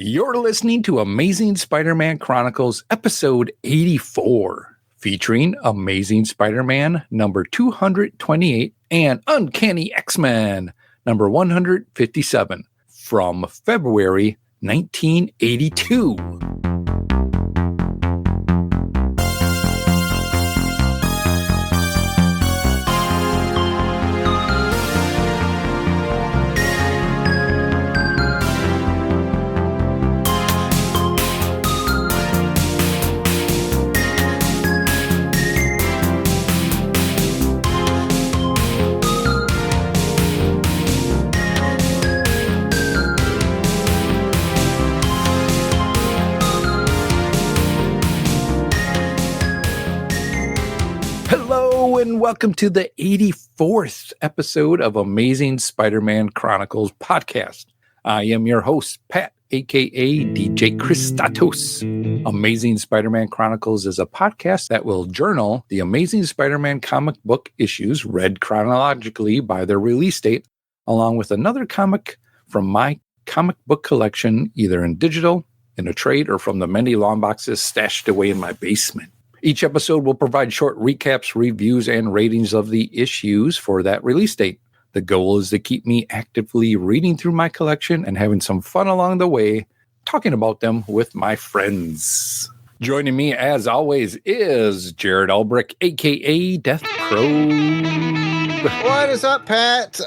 You're listening to Amazing Spider-Man Chronicles, episode 84, featuring Amazing Spider-Man number 228 and Uncanny X-Men number 157 from February 1982. Hello and welcome to the 84th episode of Amazing Spider-Man Chronicles podcast. I am your host, Pat, aka DJ Christatos. Amazing Spider-Man Chronicles is a podcast that will journal the Amazing Spider-Man comic book issues read chronologically by their release date, along with another comic from my comic book collection, either in digital, in a trade, or from the many long boxes stashed away in my basement. Each episode will provide short recaps, reviews, and ratings of the issues for that release date. The goal is to keep me actively reading through my collection and having some fun along the way, talking about them with my friends. Joining me, as always, is Jared Albrick, a.k.a. Death Probe. What is up, Pat?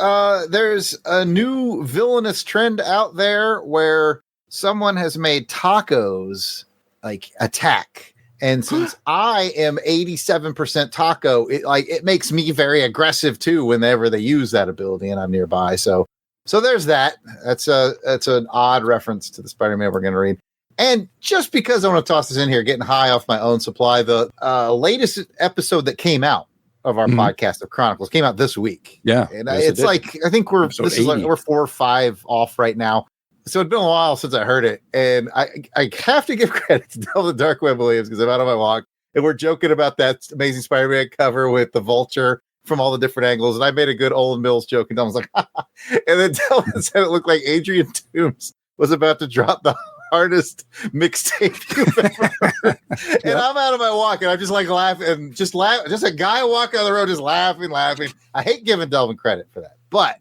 There's a new villainous trend out there where someone has made tacos, like, attack. And since I am 87% taco, it makes me very aggressive too whenever they use that ability and I'm nearby. So there's that. That's an odd reference to the Spider-Man we're going to read. And just because I want to toss this in here, getting high off my own supply, the latest episode that came out of our podcast of Chronicles came out this week. Yeah, and it's like I think we're 4 or 5 off right now. So it's been a while since I heard it, and I have to give credit to Delvin Dark Web Williams because I'm out on my walk, and we're joking about that Amazing Spider-Man cover with the vulture from all the different angles, and I made a good Olin Mills joke, and Delvin's like, ha. And then Delvin said it looked like Adrian Toombs was about to drop the hardest mixtape you've ever heard. And I'm out of my walk, and I'm just like laughing, and just a guy walking down the road just laughing. I hate giving Delvin credit for that, but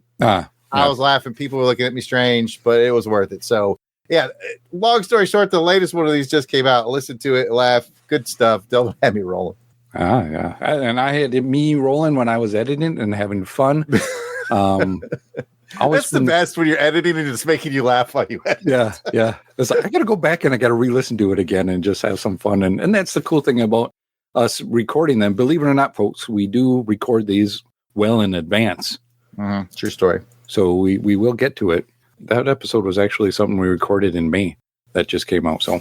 I was laughing. People were looking at me strange, but it was worth it. So, yeah, long story short, the latest one of these just came out. Listen to it, laugh. Good stuff. Delvin had me rolling. Yeah. And I had me rolling when I was editing and having fun. That's the best when you're editing and it's making you laugh while you edit. Yeah. It's like, I got to go back and I got to re-listen to it again and just have some fun. And that's the cool thing about us recording them. Believe it or not, folks, we do record these well in advance. True story. So we will get to it. That episode was actually something we recorded in May that just came out. So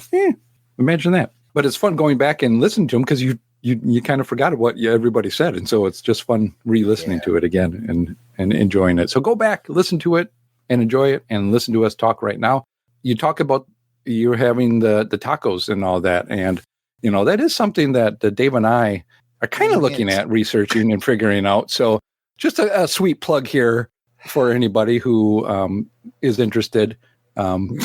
imagine that. But it's fun going back and listening to them because you kind of forgot what everybody said. And so it's just fun re-listening to it again and enjoying it. So go back, listen to it and enjoy it and listen to us talk right now. You talk about you're having the tacos and all that. And, that is something that Dave and I are kind of looking at researching and figuring out. So just a sweet plug here. For anybody who is interested, come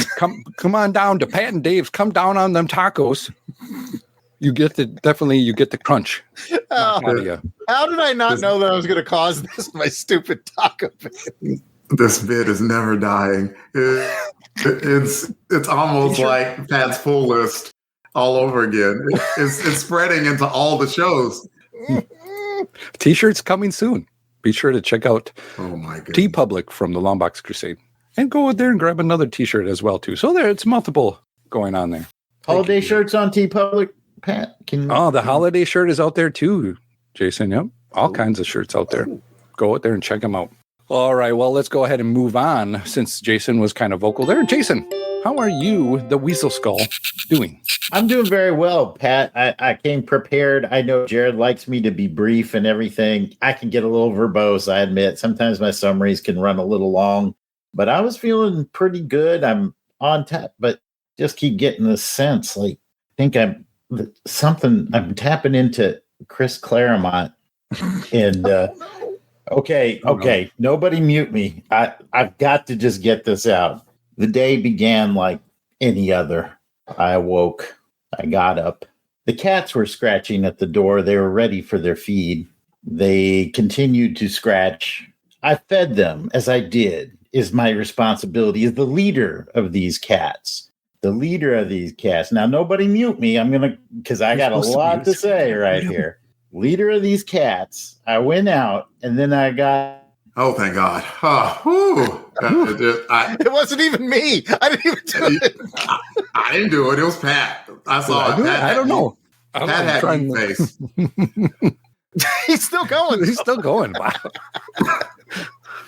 on down to Pat and Dave's. Come down on them tacos. You get the crunch. How did I not know that I was going to cause this? My stupid taco bit. This bit is never dying. It's almost like Pat's pull list all over again. It's spreading into all the shows. T-shirts coming soon. Be sure to check out TeePublic from the LONGBOX CRUSADE. And go out there and grab another T-shirt as well, too. So it's multiple going on there. Holiday shirts on TeePublic, Pat? The holiday shirt is out there, too, Jason. Yep. All kinds of shirts out there. Go out there and check them out. All right, well, let's go ahead and move on since Jason was kind of vocal there. Jason, how are you, the Weasel Skull, doing? I'm doing very well, Pat. I came prepared. I know Jared likes me to be brief and everything. I can get a little verbose, I admit. Sometimes my summaries can run a little long, but I was feeling pretty good. I'm on tap, but just keep getting this sense. Like, I think I'm tapping into Chris Claremont. And okay. Nobody mute me. I've got to just get this out. The day began like any other. I awoke. I got up. The cats were scratching at the door. They were ready for their feed. They continued to scratch. I fed them, as I did, is my responsibility as the leader of these cats. The leader of these cats. Now, nobody mute me. Because I got a lot to say right here. Leader of these cats. I went out, and then I got... Oh, thank God. It wasn't even me. I didn't even do it. I didn't do it. It was Pat. I saw it. I don't know. Pat had meat face. He's still going. He's still going. Wow.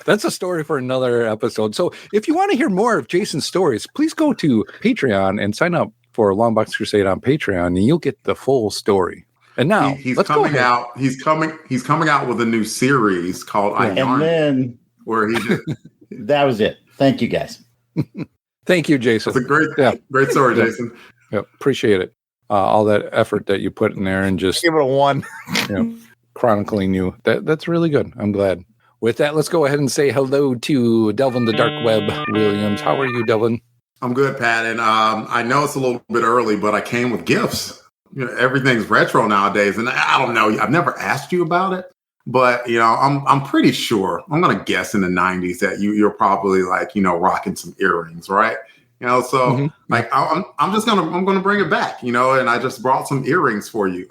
That's a story for another episode. So if you want to hear more of Jason's stories, please go to Patreon and sign up for Longbox Crusade on Patreon, and you'll get the full story. And now he's coming out. He's coming out with a new series called I Yarn. And then where he did. That was it. Thank you, guys. Thank you, Jason. It's a great story, Jason. Yeah, appreciate it. All that effort that you put in there and just give it a 1. Chronicling you. That's really good. I'm glad. With that, let's go ahead and say hello to Delvin the Dark Web Williams. How are you, Delvin? I'm good, Pat. And I know it's a little bit early, but I came with gifts. Everything's retro nowadays, and I don't know. I've never asked you about it, but I'm pretty sure. I'm gonna guess in the '90s that you're probably rocking some earrings, right? So I'm gonna bring it back, and I just brought some earrings for you.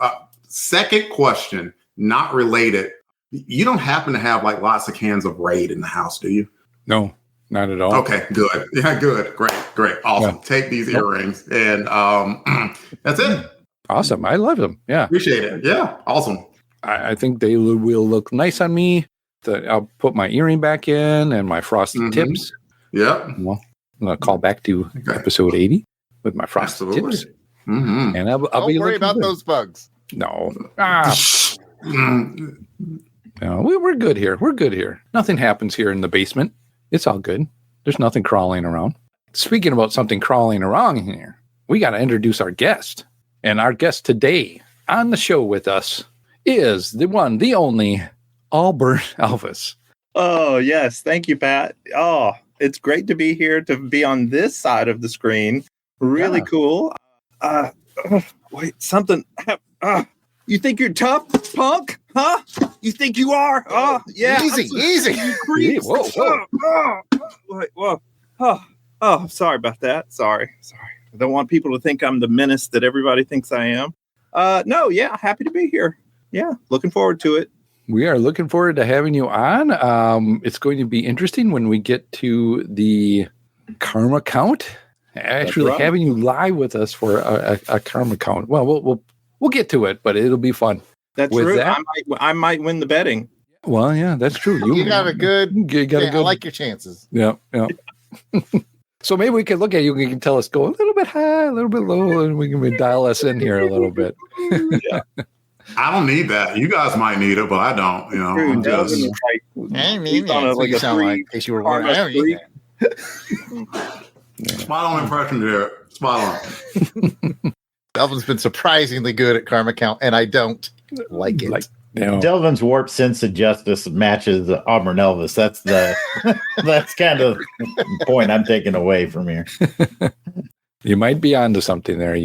Second question, not related. You don't happen to have lots of cans of Raid in the house, do you? No, not at all. Okay, good. Yeah, good. Great. Awesome. Yeah. Take these earrings, and that's it. Awesome. I love them. Yeah. Appreciate it. Yeah. Awesome. I think they will look nice on me. I'll put my earring back in and my frosted tips. Yeah. Well, I'm going to call back to episode 80 with my frosted tips. Mm-hmm. And I'll Don't be worry about those bugs. No. No, we're good here. We're good here. Nothing happens here in the basement. It's all good. There's nothing crawling around. Speaking about something crawling around here, we got to introduce our guest. And our guest today on the show with us is the one, the only Auburn Elvis. Oh, yes. Thank you, Pat. Oh, it's great to be here, to be on this side of the screen. Really cool. Wait, something. You think you're tough, punk? Huh? You think you are? Oh, yeah. Easy. Whoa. Oh, sorry about that. Sorry. I don't want people to think I'm the menace that everybody thinks I am. No, yeah, happy to be here. Yeah, looking forward to it. We are looking forward to having you on. It's going to be interesting when we get to the karma count. Actually, having you live with us for a karma count. Well, we'll get to it, but it'll be fun. That's true. I might win the betting. Well, yeah, that's true. You got a good. I like your chances. Yeah. So maybe we can look at you and you can tell us go a little bit high, a little bit low, and we can dial us in here a little bit. Yeah. I don't need that. You guys might need it, but I don't. I'm just. I mean, you sound like in case you were wondering. Spot on impression there. Spot on. Delvin's been surprisingly good at karma count, and I don't like it. Delvin's warped sense of justice matches Auburn Elvis. That's kind of the point I'm taking away from here. You might be onto something there.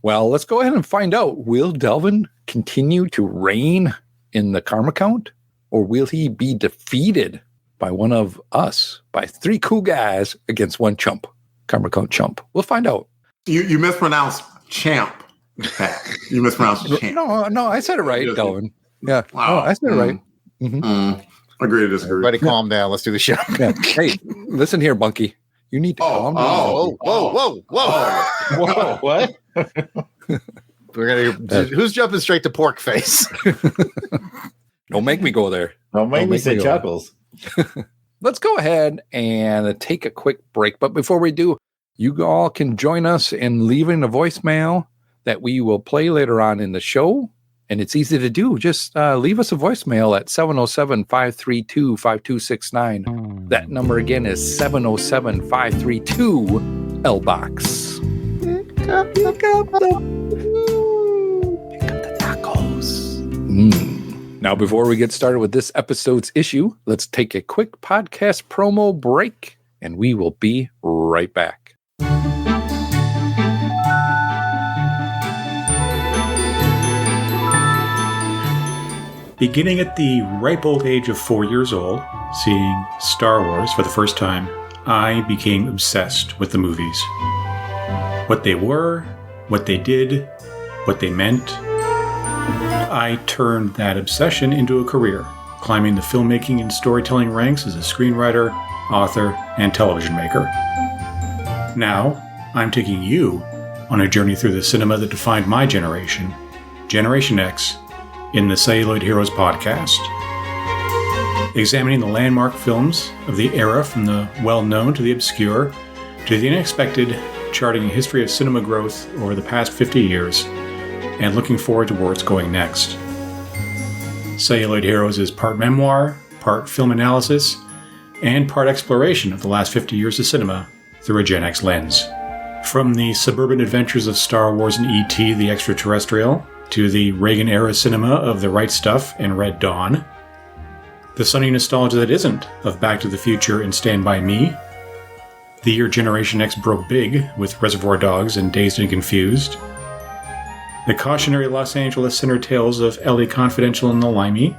Well, let's go ahead and find out. Will Delvin continue to reign in the karma count, or will he be defeated by one of us, by 3 cool guys against 1 chump? Karma count chump. We'll find out. You mispronounced champ. You mispronounced champ. No, I said it right, Delvin. Yeah. Wow. I said it right. Mm-hmm. Agree to disagree. Everybody calm down. Let's do the show. Yeah. Hey, listen here, Bunky. You need to calm down. Whoa. What? We're gonna. Who's jumping straight to pork face? Don't make me go there. Don't make me say Chuckles. Let's go ahead and take a quick break. But before we do, you all can join us in leaving a voicemail that we will play later on in the show. And it's easy to do. Just leave us a voicemail at 707-532-5269. That number again is 707-532-LBOX. Pick up the tacos. Now, before we get started with this episode's issue, let's take a quick podcast promo break, and we will be right back. Beginning at the ripe old age of 4 years old, seeing Star Wars for the first time, I became obsessed with the movies. What they were, what they did, what they meant. I turned that obsession into a career, climbing the filmmaking and storytelling ranks as a screenwriter, author, and television maker. Now, I'm taking you on a journey through the cinema that defined my generation, Generation X, in the Celluloid Heroes podcast. Examining the landmark films of the era from the well-known to the obscure, to the unexpected, charting a history of cinema growth over the past 50 years, and looking forward to where it's going next. Celluloid Heroes is part memoir, part film analysis, and part exploration of the last 50 years of cinema through a Gen X lens. From the suburban adventures of Star Wars and E.T. the Extraterrestrial, to the Reagan-era cinema of The Right Stuff and Red Dawn, the sunny nostalgia that isn't of Back to the Future and Stand By Me, the year Generation X broke big with Reservoir Dogs and Dazed and Confused, the cautionary Los Angeles center tales of L.A. Confidential and The Limey,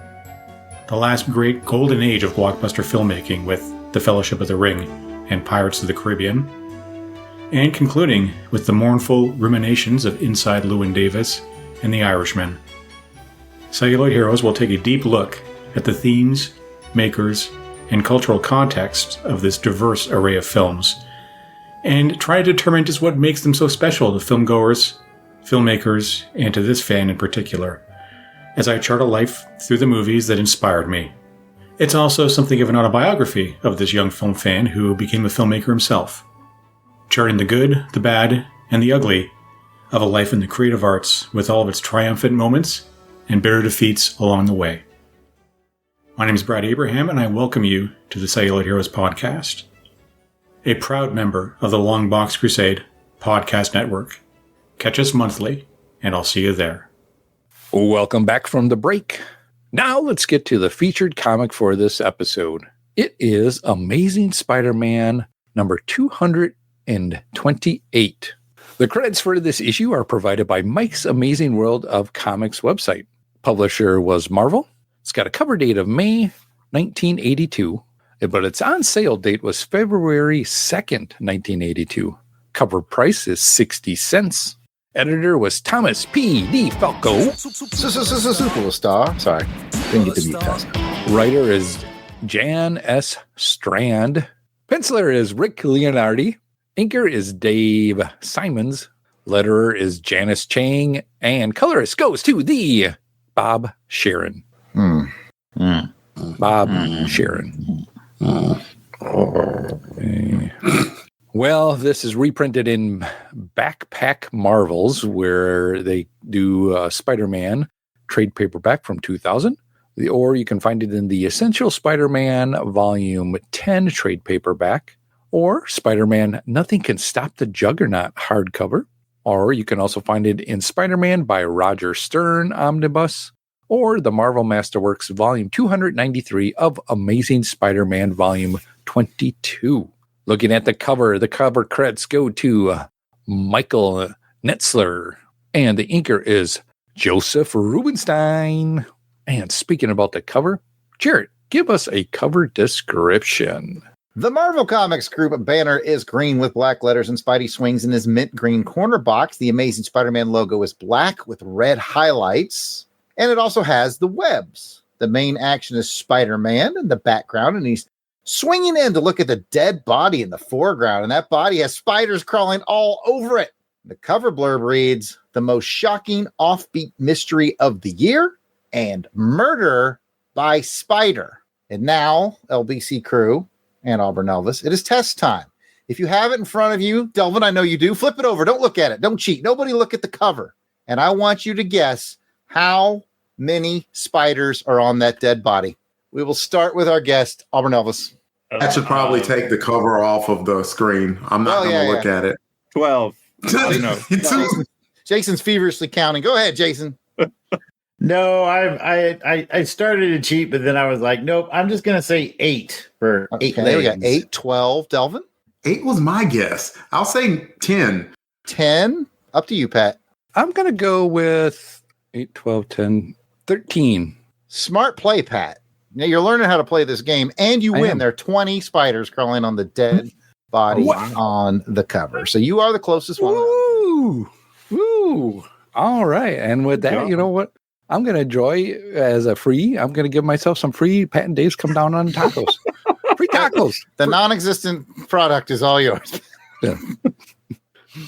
the last great golden age of blockbuster filmmaking with The Fellowship of the Ring and Pirates of the Caribbean, and concluding with the mournful ruminations of Inside Llewyn Davis and The Irishman. Celluloid Heroes will take a deep look at the themes, makers, and cultural context of this diverse array of films, and try to determine just what makes them so special to filmgoers, filmmakers, and to this fan in particular, as I chart a life through the movies that inspired me. It's also something of an autobiography of this young film fan who became a filmmaker himself, charting the good, the bad, and the ugly of a life in the creative arts with all of its triumphant moments and bitter defeats along the way. My name is Brad Abraham, and I welcome you to the Celluloid Heroes podcast, a proud member of the LONGBOX CRUSADE podcast network. Catch us monthly, and I'll see you there. Welcome back from the break. Now let's get to the featured comic for this episode. It is Amazing Spider-Man number 228. The credits for this issue are provided by Mike's Amazing World of Comics website. Publisher was Marvel. It's got a cover date of May 1982, but its on-sale date was February 2nd, 1982. Cover price is 60 cents. Editor was Thomas P. D. Falco. Superstar. Sorry, didn't get to mute test. Writer is Jan S. Strand. Penciler is Rick Leonardi. Inker is Dave Simons. Letterer is Janice Chang. And colorist goes to the Bob Sharon. Bob Sharon. Okay. Well, this is reprinted in Backpack Marvels, where they do Spider-Man trade paperback from 2000. Or you can find it in the Essential Spider-Man Volume 10 trade paperback. Or Spider-Man Nothing Can Stop the Juggernaut hardcover. Or you can also find it in Spider-Man by Roger Stern Omnibus. Or the Marvel Masterworks Volume 293 of Amazing Spider-Man Volume 22. Looking at the cover credits go to Michael Netzler, and the inker is Joseph Rubinstein. And speaking about the cover, Jared, give us a cover description. The Marvel Comics Group banner is green with black letters, and Spidey swings in his mint green corner box. The Amazing Spider-Man logo is black with red highlights, and it also has the webs. The main action is Spider-Man in the background, and he's swinging in to look at the dead body in the foreground, and that body has spiders crawling all over it. The cover blurb reads, "The most shocking offbeat mystery of the year," and "Murder by Spider." And now, LBC crew and Auburn Elvis, it is test time. If you have it in front of you, Delvin, I know you do, flip it over. Don't look at it. Don't cheat. Nobody look at the cover. And I want you to guess how many spiders are on that dead body. We will start with our guest, Auburn Elvis. I should probably take the cover off of the screen. I'm not going to look at it. 12. Jason's feverishly counting. Go ahead, Jason. No, I started to cheat, but then I was like, nope, I'm just going to say 8 for 8 legs. There we go. 8, 12. Delvin? 8 was my guess. I'll say 10. 10? Up to you, Pat. I'm going to go with 8, 12, 10, 13. Smart play, Pat. Now you're learning how to play this game, and you win. There are 20 spiders crawling on the dead body on the cover. So you are the closest one. Woo! All right. And with that, you know what? I'm going to enjoy as a free. I'm going to give myself some free Pat and Dave's come down on tacos. Free tacos. The non-existent product is all yours. Yeah.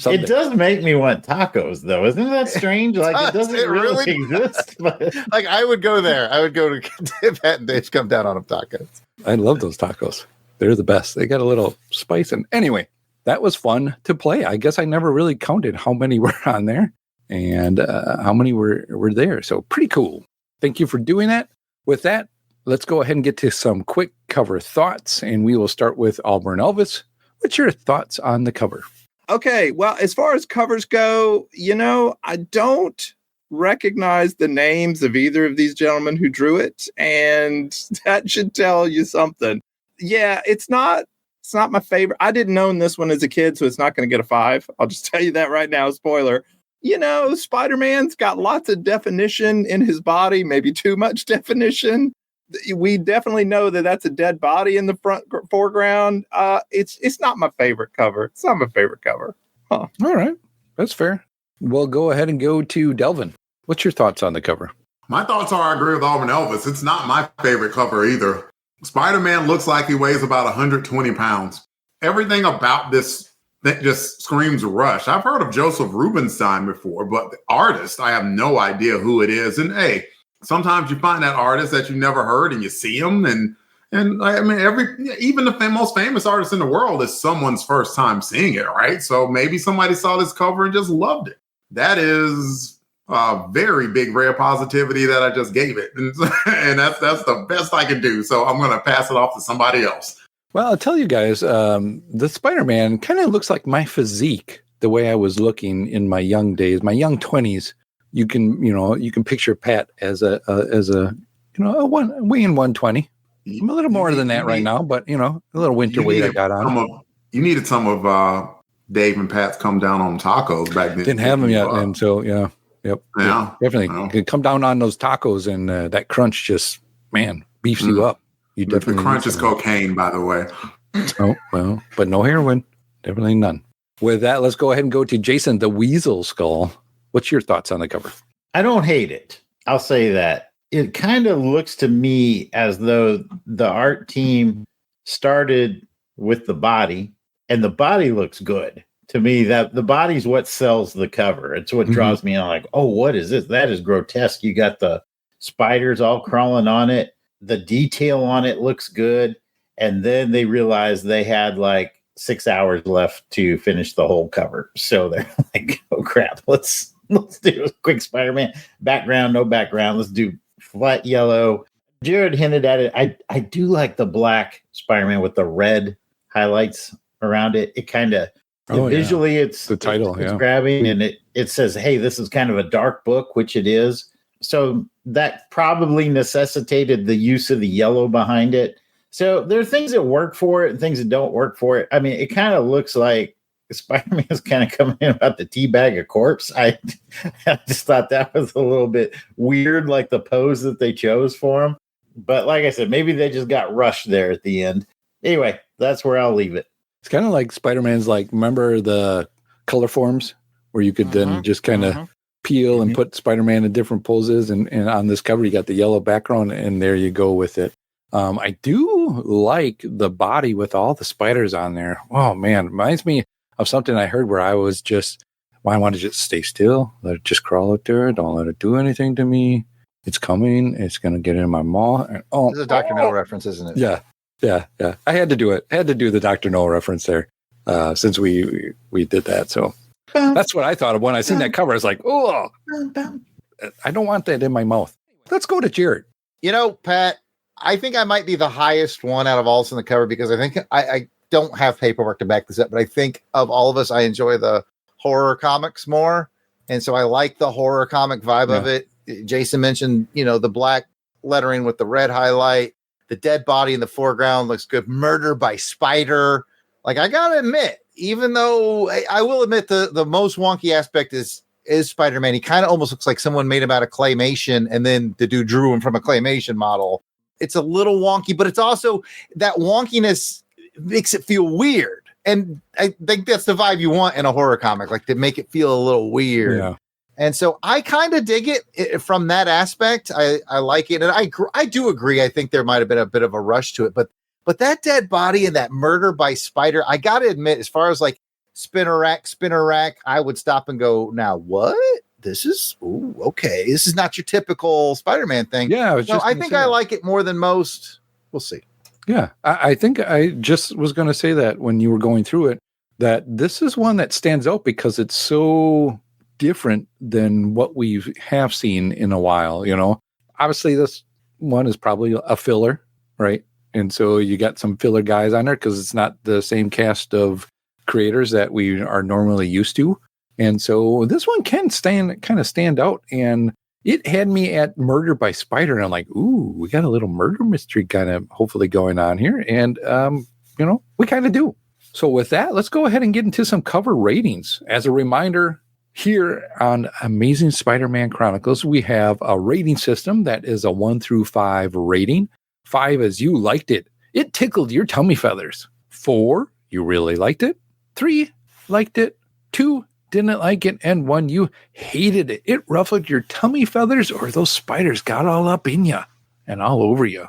It does make me want tacos, though. Isn't that strange? Like, it doesn't really exist. But... Like, I would go there. I would go to Pat and Dave's come down on them tacos. I love those tacos. They're the best. They got a little spice. And anyway, that was fun to play. I guess I never really counted how many were on there and how many were there. So pretty cool. Thank you for doing that. With that, let's go ahead and get to some quick cover thoughts. And we will start with Auburn Elvis. What's your thoughts on the cover? Okay, well, as far as covers go, I don't recognize the names of either of these gentlemen who drew it, and that should tell you something. Yeah, it's not my favorite. I didn't own this one as a kid, so it's not going to get a 5. I'll just tell you that right now, spoiler. Spider-Man's got lots of definition in his body, maybe too much definition. We definitely know that that's a dead body in the foreground. It's not my favorite cover. It's not my favorite cover. Huh. All right. That's fair. We'll go ahead and go to Delvin. What's your thoughts on the cover? My thoughts are I agree with Auburn Elvis. It's not my favorite cover either. Spider-Man looks like he weighs about 120 pounds. Everything about this that just screams Rush. I've heard of Joseph Rubinstein before, but the artist, I have no idea who it is. And hey, sometimes you find that artist that you never heard and you see them. And I mean, even the most famous artist in the world is someone's first time seeing it, right? So maybe somebody saw this cover and just loved it. That is a very big rare positivity that I just gave it. And that's the best I can do. So I'm going to pass it off to somebody else. Well, I'll tell you guys, the Spider-Man kind of looks like my physique, the way I was looking in my young days, my young 20s. You can picture Pat as a weighing 120. I'm a little more than that right now, but a little winter weight I got on. You needed some of Dave and Pat's come down on tacos back then. Didn't have them yet, and so yeah, yep, yeah, definitely could come down on those tacos, and that crunch just beefs you up. You definitely the crunch is cocaine, by the way. Oh well, but no heroin, definitely none. With that, let's go ahead and go to Jason, the Weasel Skull. What's your thoughts on the cover? I don't hate it. I'll say that. It kind of looks to me as though the art team started with the body, and the body looks good. To me, that the body's what sells the cover. It's what draws me on. Like, oh, what is this? That is grotesque. You got the spiders all crawling on it. The detail on it looks good. And then they realized they had like 6 hours left to finish the whole cover. So they're like, oh crap, let's do a quick Spider-Man. Background, no background. Let's do flat yellow. Jared hinted at it. I do like the black Spider-Man with the red highlights around it. It kind of visually it's the title, it's grabbing, and it says, hey, this is kind of a dark book, which it is. So that probably necessitated the use of the yellow behind it. So there are things that work for it and things that don't work for it. I mean, it kind of looks like Spider-Man is kind of coming in about the teabag a corpse. I just thought that was a little bit weird, like the pose that they chose for him. But like I said, maybe they just got rushed there at the end. Anyway, that's where I'll leave it. It's kind of like Spider-Man's remember the color forms where you could then just kind of peel and put Spider-Man in different poses. And on this cover, you got the yellow background, and there you go with it. I do like the body with all the spiders on there. Oh, man. Reminds me of something I heard where I was I want to just stay still, let it just crawl up there. Don't let it do anything to me. It's coming. It's going to get in my maw. And, this is a Dr. No reference, isn't it? Yeah. I had to do it. I had to do the Dr. No reference there since we did that. So that's what I thought of when I seen that cover. I was like, oh, I don't want that in my mouth. Let's go to Jared. Pat, I think I might be the highest one out of all us in the cover because I think I don't have paperwork to back this up, but I think of all of us, I enjoy the horror comics more. And so I like the horror comic vibe of it. Jason mentioned, the black lettering with the red highlight, the dead body in the foreground looks good. Murder by Spider. Like, I got to admit, even though I will admit the most wonky aspect is is Spider-Man. He kind of almost looks like someone made him out of claymation, and then the dude drew him from a claymation model. It's a little wonky, but it's also that wonkiness makes it feel weird. And I think that's the vibe you want in a horror comic, like to make it feel a little weird. Yeah. And so I kind of dig it from that aspect. I like it. And I do agree. I think there might have been a bit of a rush to it, but that dead body and that murder by spider, I got to admit, as far as like spinner rack, I would stop and go, now what? This is, okay. This is not your typical Spider-Man thing. Yeah. I think I like it more than most. We'll see. Yeah. I think I just was going to say that when you were going through it, that this is one that stands out because it's so different than what we have seen in a while. Obviously this one is probably a filler, right? And so you got some filler guys on there because it's not the same cast of creators that we are normally used to. And so this one can stand out, and it had me at Murder by Spider, and I'm like, ooh, we got a little murder mystery kind of hopefully going on here. And, we kind of do. So with that, let's go ahead and get into some cover ratings. As a reminder, here on Amazing Spider-Man Chronicles, we have a rating system that is a 1 through 5 rating. 5 is you liked it. It tickled your tummy feathers. 4, you really liked it. 3, liked it. 2, didn't like it. And 1, you hated it. It ruffled your tummy feathers, or those spiders got all up in you and all over you.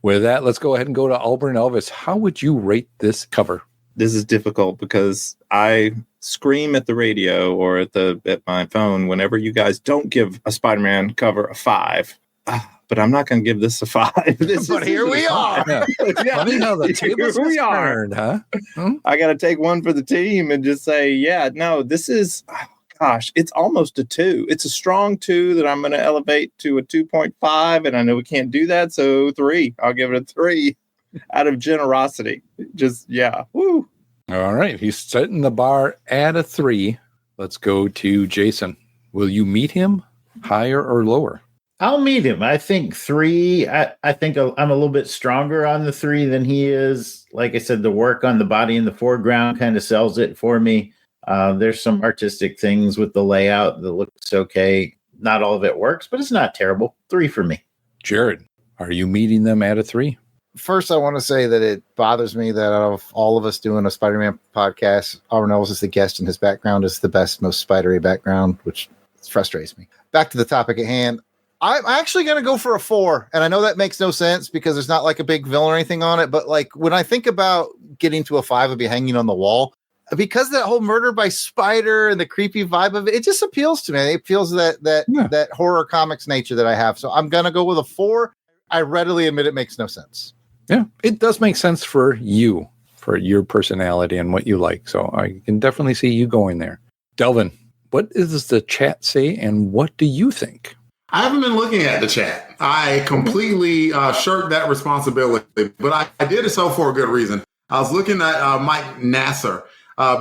With that, let's go ahead and go to Auburn Elvis. How would you rate this cover? This is difficult because I scream at the radio or at my phone whenever you guys don't give a Spider-Man cover a 5. But I'm not going to give this a 5. But here we are. Funny how the tables Here we are. turned, huh? I got to take one for the team and just say, this is, it's almost a 2. It's a strong 2 that I'm going to elevate to a 2.5. And I know we can't do that. So 3, I'll give it a 3 out of generosity. Woo. All right. He's setting the bar at a 3. Let's go to Jason. Will you meet him higher or lower? I'll meet him. I think 3. I think I'm a little bit stronger on the 3 than he is. Like I said, the work on the body in the foreground kind of sells it for me. There's some artistic things with the layout that looks okay. Not all of it works, but it's not terrible. 3 for me. Jared, are you meeting them at a 3? First, I want to say that it bothers me that out of all of us doing a Spider-Man podcast, Auburn Elvis is the guest, and his background is the best, most spidery background, which frustrates me. Back to the topic at hand. I'm actually going to go for a 4. And I know that makes no sense because there's not like a big villain or anything on it. But like when I think about getting to a 5 and be hanging on the wall, because that whole murder by spider and the creepy vibe of it, it just appeals to me. It appeals to that horror comics nature that I have. So I'm going to go with a 4. I readily admit it makes no sense. Yeah, it does make sense for you, for your personality and what you like. So I can definitely see you going there. Delvin, what does the chat say and what do you think? I haven't been looking at the chat. I completely shirked that responsibility, but I did it so for a good reason. I was looking at Mike Nasser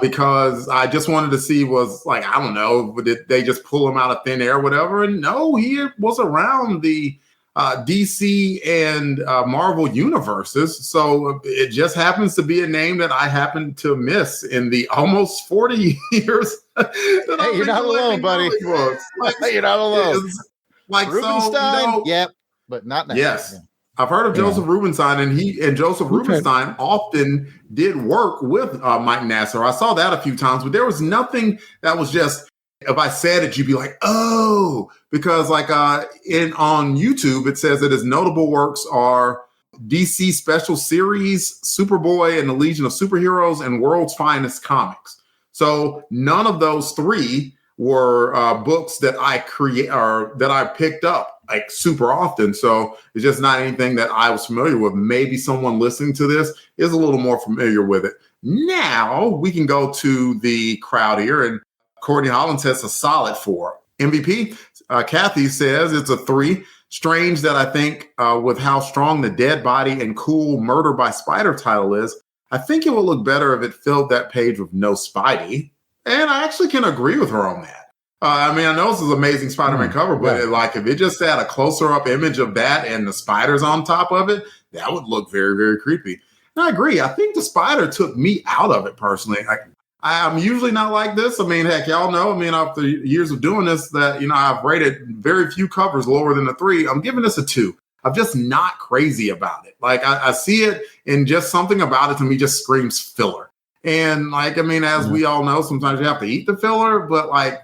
because I just wanted to see I don't know, did they just pull him out of thin air or whatever? And no, he was around the DC and Marvel universes. So it just happens to be a name that I happen to miss in the almost 40 years. Hey, you're not alone, buddy. You're not alone. Rubenstein, yep, but not now. Yes, yeah. I've heard of Joseph Rubenstein, and Joseph Rubenstein often did work with Mike Nasser. I saw that a few times, but there was nothing that was just, if I said it, you'd be like, oh, because on YouTube, it says that his notable works are DC Special Series, Superboy and the Legion of Superheroes, and World's Finest Comics. So none of those 3 were books that I that I picked up like super often. So it's just not anything that I was familiar with. Maybe someone listening to this is a little more familiar with it. Now we can go to the crowd here, and Courtney Holland says a solid 4. MVP, Kathy says it's a 3. Strange that I think with how strong the dead body and cool Murder by Spider title is, I think it would look better if it filled that page with no Spidey. And I actually can agree with her on that. I know this is Amazing Spider-Man cover, but if it just had a closer up image of that and the spiders on top of it, that would look very, very creepy. And I agree. I think the spider took me out of it personally. I'm usually not like this. I mean, heck, y'all know. I mean, after years of doing this, that I've rated very few covers lower than a 3. I'm giving this a 2. I'm just not crazy about it. Like I see it, and just something about it to me just screams filler. And like, I mean, as we all know, sometimes you have to eat the filler. But like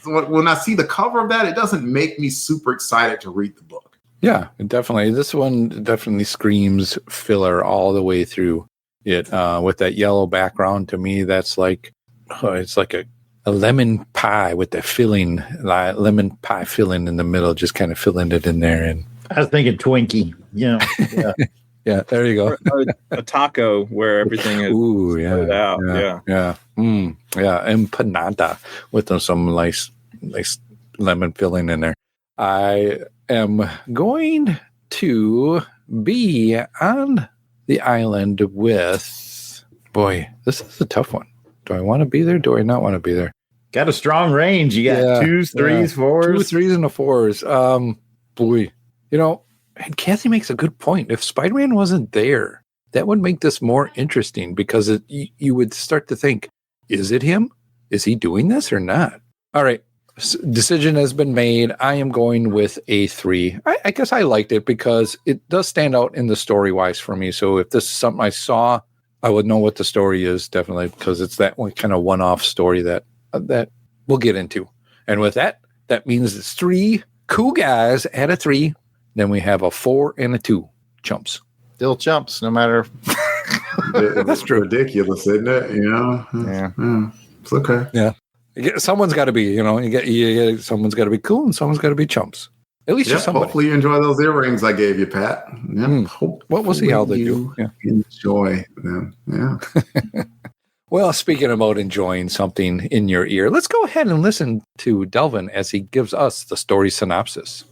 when I see the cover of that, it doesn't make me super excited to read the book. Yeah, definitely. This one definitely screams filler all the way through it. With that yellow background, to me, that's like it's like a lemon pie with the filling, lemon pie filling in the middle, just kind of filling it in there. And I was thinking Twinkie. Yeah. Yeah, there you go. Or a taco where everything is spread out. Yeah. Empanada with some nice lemon filling in there. I am going to be on the island with, boy, this is a tough one. Do I want to be there? Do I not want to be there? Got a strong range. You got 2s, 3s, 4s. 2, 3s, and a 4s. Boy, and Kathy makes a good point. If Spider-Man wasn't there, that would make this more interesting because you would start to think, is it him? Is he doing this or not? All right. Decision has been made. I am going with a 3. I guess I liked it because it does stand out in the story-wise for me. So if this is something I saw, I would know what the story is, definitely, because it's that one kind of one-off story that we'll get into. And with that means it's 3 cool guys at a 3. Then we have a 4 and a 2. Chumps. Still chumps, no matter. That's true. Ridiculous, isn't it? Yeah. It's okay. Yeah. Someone's got to be, someone's got to be cool and someone's got to be chumps. At least you're somebody. Hopefully you enjoy those earrings I gave you, Pat. Yeah. Well, we'll see how they do. Yeah. Enjoy them. Yeah. Well, speaking about enjoying something in your ear, let's go ahead and listen to Delvin as he gives us the story synopsis.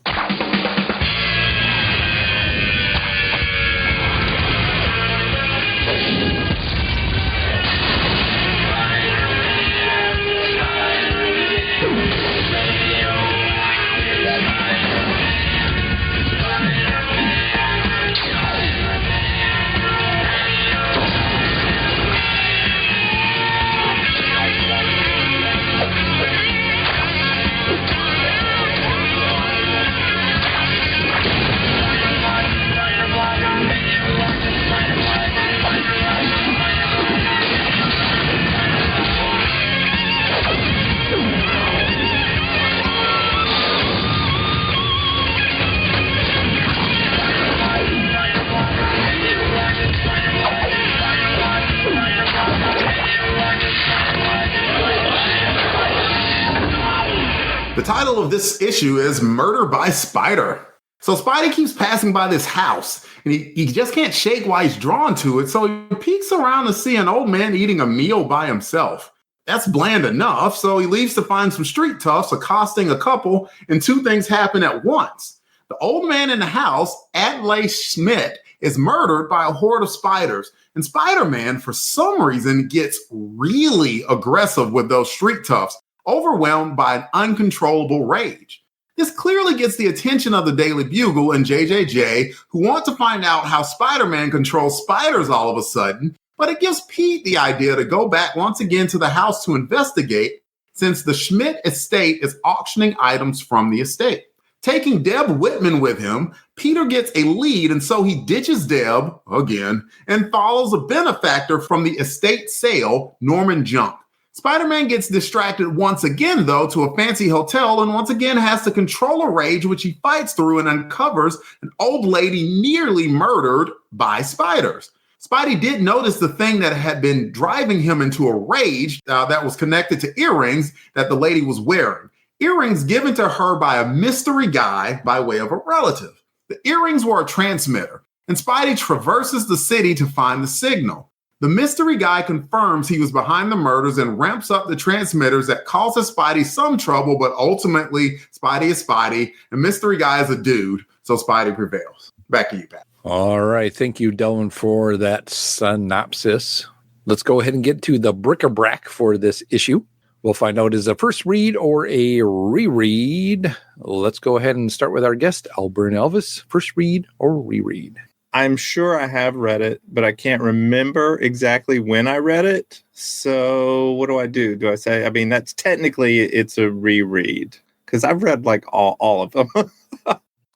The title of this issue is Murder by Spider. So Spidey keeps passing by this house, and he just can't shake why he's drawn to it, so he peeks around to see an old man eating a meal by himself. That's bland enough, so he leaves to find some street toughs accosting a couple, and 2 things happen at once. The old man in the house, Adlai Schmidt, is murdered by a horde of spiders, and Spider-Man, for some reason, gets really aggressive with those street toughs, overwhelmed by an uncontrollable rage. This clearly gets the attention of the Daily Bugle and JJJ, who want to find out how Spider-Man controls spiders all of a sudden, but it gives Pete the idea to go back once again to the house to investigate, since the Schmidt estate is auctioning items from the estate. Taking Deb Whitman with him, Peter gets a lead, and so he ditches Deb, again, and follows a benefactor from the estate sale, Norman Junk. Spider-Man gets distracted once again, though, to a fancy hotel and once again has to control a rage, which he fights through and uncovers an old lady nearly murdered by spiders. Spidey did notice the thing that had been driving him into a rage that was connected to earrings that the lady was wearing. Earrings given to her by a mystery guy by way of a relative. The earrings were a transmitter, and Spidey traverses the city to find the signal. The mystery guy confirms he was behind the murders and ramps up the transmitters that causes Spidey some trouble, but ultimately Spidey is Spidey and mystery guy is a dude, so Spidey prevails. Back to you, Pat. All right. Thank you, Delvin, for that synopsis. Let's go ahead and get to the bric-a-brac for this issue. We'll find out is a first read or a reread. Let's go ahead and start with our guest, Auburn Elvis. First read or reread? I'm sure I have read it, but I can't remember exactly when I read it. So what do? Do I say, I mean, that's technically it's a reread because I've read like all of them.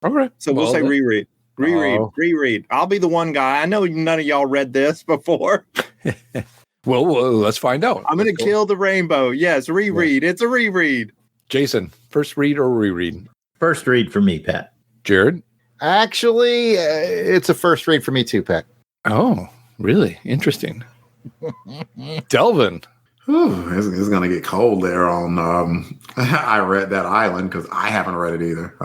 Okay. So we'll say reread. Reread. I'll be the one guy. I know none of y'all read this before. well, let's find out. I'm going to kill the rainbow. Yes, reread. Yeah. It's a reread. Jason, first read or reread? First read for me, Pat. Jared? Actually, it's a first read for me too, Pat. Oh, really? Interesting. Delvin. It's going to get cold there on I read That Island because I haven't read it either.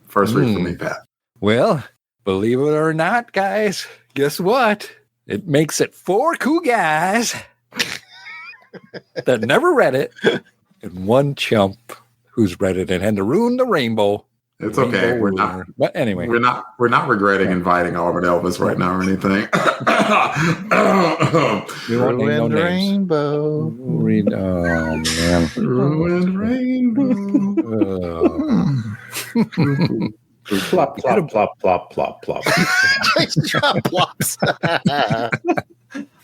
First read for me, Pat. Well, believe it or not, guys, guess what? It makes it 4 cool guys that never read it and 1 chump who's read it and had to ruin the rainbow. It's okay. We're not. But anyway, we're not regretting inviting Auburn Elvis right now or anything. We won't name no names. Rainbow. Read. Oh man. Ruined rainbow. Plop, plop, plop, plop, plop, plop. Plops.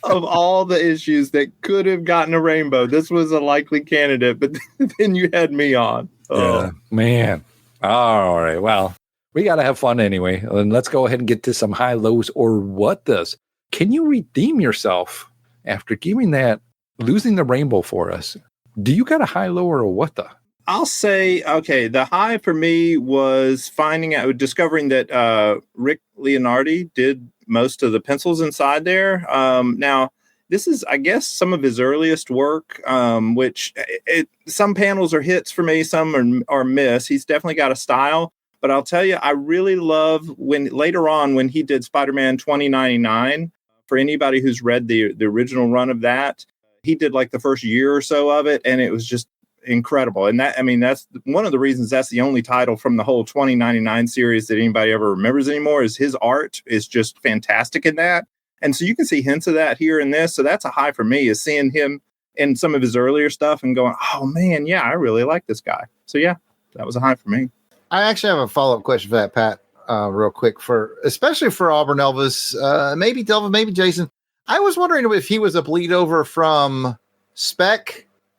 Of all the issues that could have gotten a rainbow, this was a likely candidate, but then you had me on. Oh, yeah, man. All right. Well, we got to have fun anyway. And let's go ahead and get to some high lows or what this. Can you redeem yourself after losing the rainbow for us? Do you got a high low or a what the? I'll say, okay, the high for me was discovering that Rick Leonardi did most of the pencils inside there. Now, this is, I guess, some of his earliest work, which some panels are hits for me, some are miss. He's definitely got a style, but I'll tell you, I really love later on when he did Spider-Man 2099. For anybody who's read the original run of that, he did like the first year or so of it, and it was just incredible. And that's one of the reasons that's the only title from the whole 2099 series that anybody ever remembers anymore. Is his art is just fantastic in that. And so you can see hints of that here and this. So that's a high for me, is seeing him in some of his earlier stuff and going, oh man, yeah, I really like this guy. So yeah, that was a high for me. I actually have a follow-up question for that, Pat, real quick, especially for Auburn Elvis, maybe Delvin, maybe Jason. I was wondering if he was a bleed over from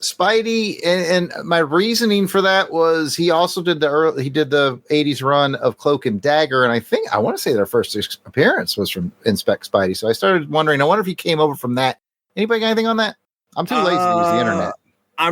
Spidey, and my reasoning for that was he also did the 80s run of Cloak and Dagger, and I want to say their first appearance was from Spidey. So I started wondering, I wonder if he came over from that. Anybody got anything on that? I'm too lazy to use the internet. I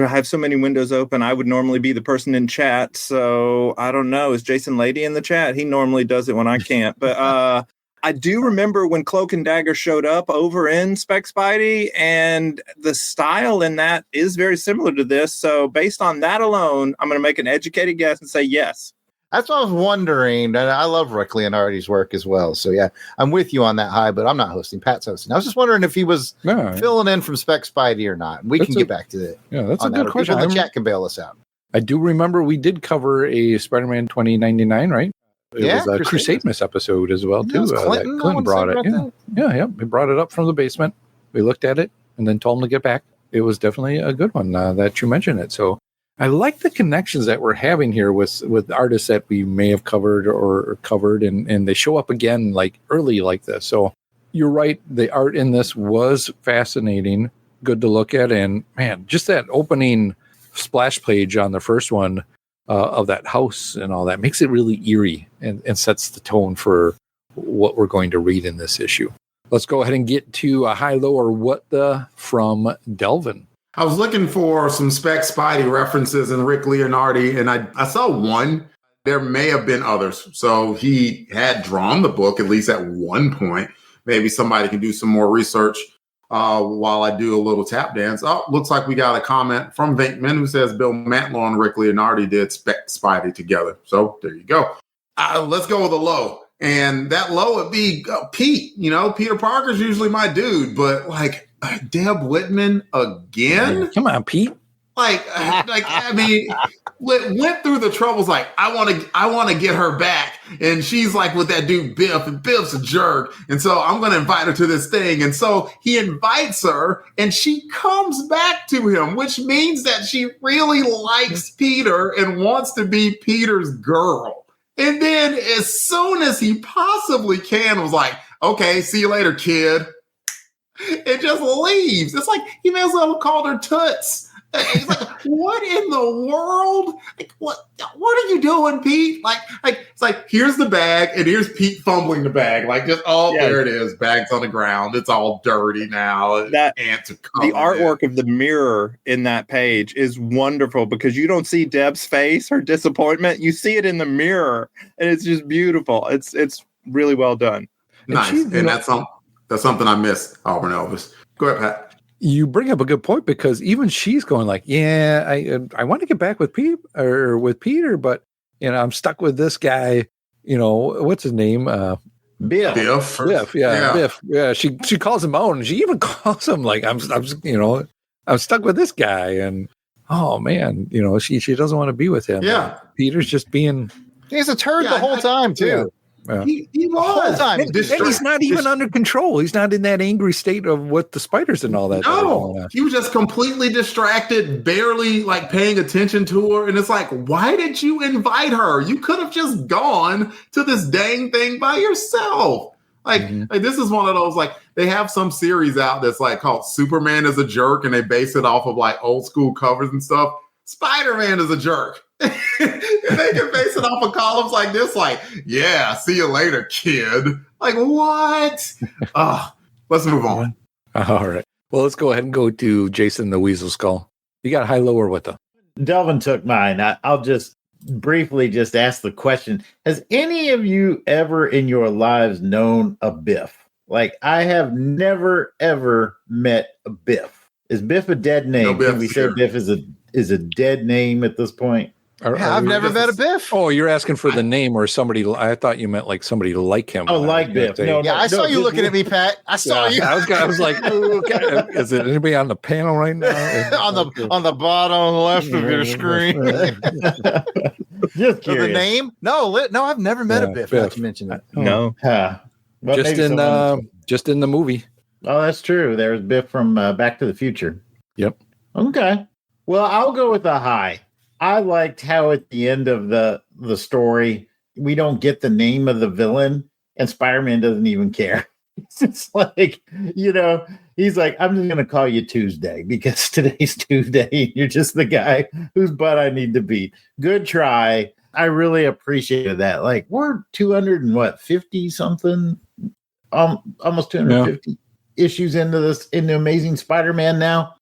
have so many windows open. I would normally be the person in chat, so I don't know. Is Jason Lady in the chat? He normally does it when I can't, but I do remember when Cloak and Dagger showed up over in Spidey, and the style in that is very similar to this. So based on that alone, I'm going to make an educated guess and say yes. That's what I was wondering. And I love Rick Leonardi's work as well. So yeah, I'm with you on that high, but I'm not hosting. Pat's hosting. I was just wondering if he was filling in from Spidey or not. We can get back to it. Yeah, that's a good question. People in the chat can bail us out. I do remember we did cover a Spider-Man 2099, right? It was a Crusade Miss episode as well, too. Clinton brought it. Yeah. We brought it up from the basement. We looked at it and then told him to get back. It was definitely a good one that you mentioned it. So I like the connections that we're having here with artists that we may have covered and they show up again like early like this. So you're right. The art in this was fascinating, good to look at. And man, just that opening splash page on the first one of that house and all that makes it really eerie and sets the tone for what we're going to read in this issue. Let's go ahead and get to a high, low, or what the from Delvin. I was looking for some Spidey references in Rick Leonardi, and I saw one. There may have been others. So he had drawn the book, at least at one point. Maybe somebody can do some more research while I do a little tap dance. Oh, looks like we got a comment from Vinkman who says Bill Mantlo and Rick Leonardi did Spidey together. So there you go. Let's go with a low. And that low would be Pete. You know, Peter Parker's usually my dude, but like Deb Whitman again? Come on, Pete. I mean, went through the troubles. Like, I want to get her back, and she's like with that dude Biff, and Biff's a jerk, and so I'm going to invite her to this thing, and so he invites her, and she comes back to him, which means that she really likes Peter and wants to be Peter's girl. And then as soon as he possibly can was like, okay, see you later, kid. It just leaves. It's like he may as well have called her Toots. It's like, what in the world? Like, what are you doing, Pete? Like it's like, here's the bag, and here's Pete fumbling the bag. Like, just there it is. Bag's on the ground. It's all dirty now. That ants are the artwork of the mirror in that page is wonderful because you don't see Deb's face, her disappointment. You see it in the mirror, and it's just beautiful. It's really well done. Nice, and that's something I missed, Auburn Elvis. Go ahead, Pat. You bring up a good point because even she's going like, yeah, I want to get back with Peter, but I'm stuck with this guy. What's his name? Biff. Biff. Yeah, Biff. Yeah, she calls him out, and she even calls him like, I'm stuck with this guy, and oh man, she doesn't want to be with him. Yeah, and Peter's just being. He's a turd the whole time too. Yeah. He was. And he's not even under control. He's not in that angry state of what the spiders and all that. No, he was just completely distracted, barely like paying attention to her. And it's like, why did you invite her? You could have just gone to this dang thing by yourself. Like this is one of those, like, they have some series out that's like called Superman is a Jerk, and they base it off of like old school covers and stuff. Spider-Man is a jerk. And they can base it off of columns like this, like, yeah, see you later, kid. Like, what? Let's move on. All right. Well, let's go ahead and go to Jason the Weasel Skull. You got high, low, or what? Delvin took mine. I'll just briefly ask the question. Has any of you ever in your lives known a Biff? Like, I have never, ever met a Biff. Is Biff a dead name? No, Biff, can we say Biff is a dead name at this point? I've never met a Biff. Oh, you're asking for the name or somebody. I thought you meant like somebody like him. Oh, like Biff. No, I saw you looking at me, Pat. I saw you. I was like, okay. Is it anybody on the panel right now? on the bottom left of your screen. Just so the name? No, I've never met a Biff. Not to mention it. No. Just in the movie. Oh, that's true. There's Biff from Back to the Future. Yep. Okay. Well, I'll go with a high. I liked how at the end of the story, we don't get the name of the villain, and Spider-Man doesn't even care. It's just like, he's like, I'm just going to call you Tuesday because today's Tuesday. And you're just the guy whose butt I need to beat. Good try. I really appreciated that. Like, we're 250 something, almost 250 issues into Amazing Spider-Man now.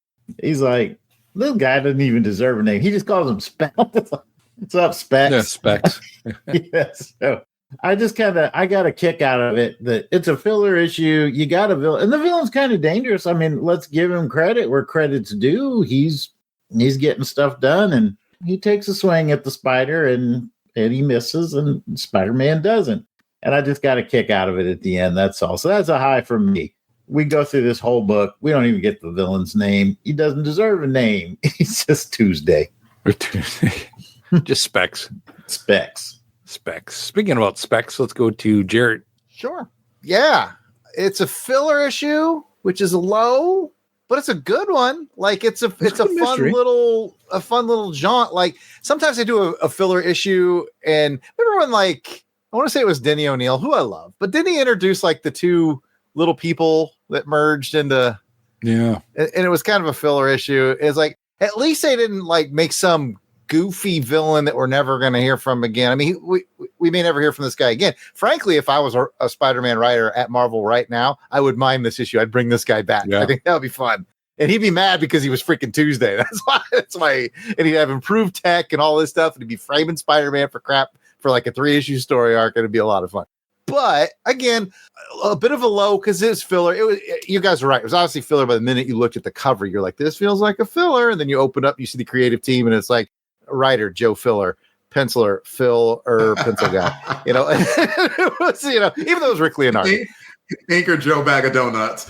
He's like, this guy doesn't even deserve a name. He just calls him Specs. What's up, Specs? Yeah, Specs. Yes. So I got a kick out of it that it's a filler issue. You got a villain, and the villain's kind of dangerous. I mean, let's give him credit where credit's due. He's getting stuff done, and he takes a swing at the spider, and he misses, and Spider-Man doesn't. And I just got a kick out of it at the end. That's all. So that's a high for me. We go through this whole book. We don't even get the villain's name. He doesn't deserve a name. He's just Tuesday. Just Specs. Specs. Speaking about Specs, let's go to Jarrett. Sure. Yeah. It's a filler issue, which is low, but it's a good one. Like, it's a fun little jaunt. Like, sometimes I do a filler issue, and remember when, like, I want to say it was Denny O'Neil, who I love, but didn't he introduce like the two little people that merged into, and it was kind of a filler issue. It's like, at least they didn't like make some goofy villain that we're never going to hear from again. I mean, we may never hear from this guy again. Frankly, if I was a Spider-Man writer at Marvel right now, I would mind this issue. I'd bring this guy back. Yeah. I think that would be fun. And he'd be mad because he was freaking Tuesday. That's why. And he'd have improved tech and all this stuff. And he'd be framing Spider-Man for crap for like a 3-issue story arc. It'd be a lot of fun. But again, a bit of a low because it's filler. You guys are right. It was obviously filler by the minute you looked at the cover. You're like, this feels like a filler. And then you open up, you see the creative team, and it's like writer Joe Filler, penciler Phil pencil guy. It was, even though it was Rick Leonardo. Anchor Joe Bag of Donuts.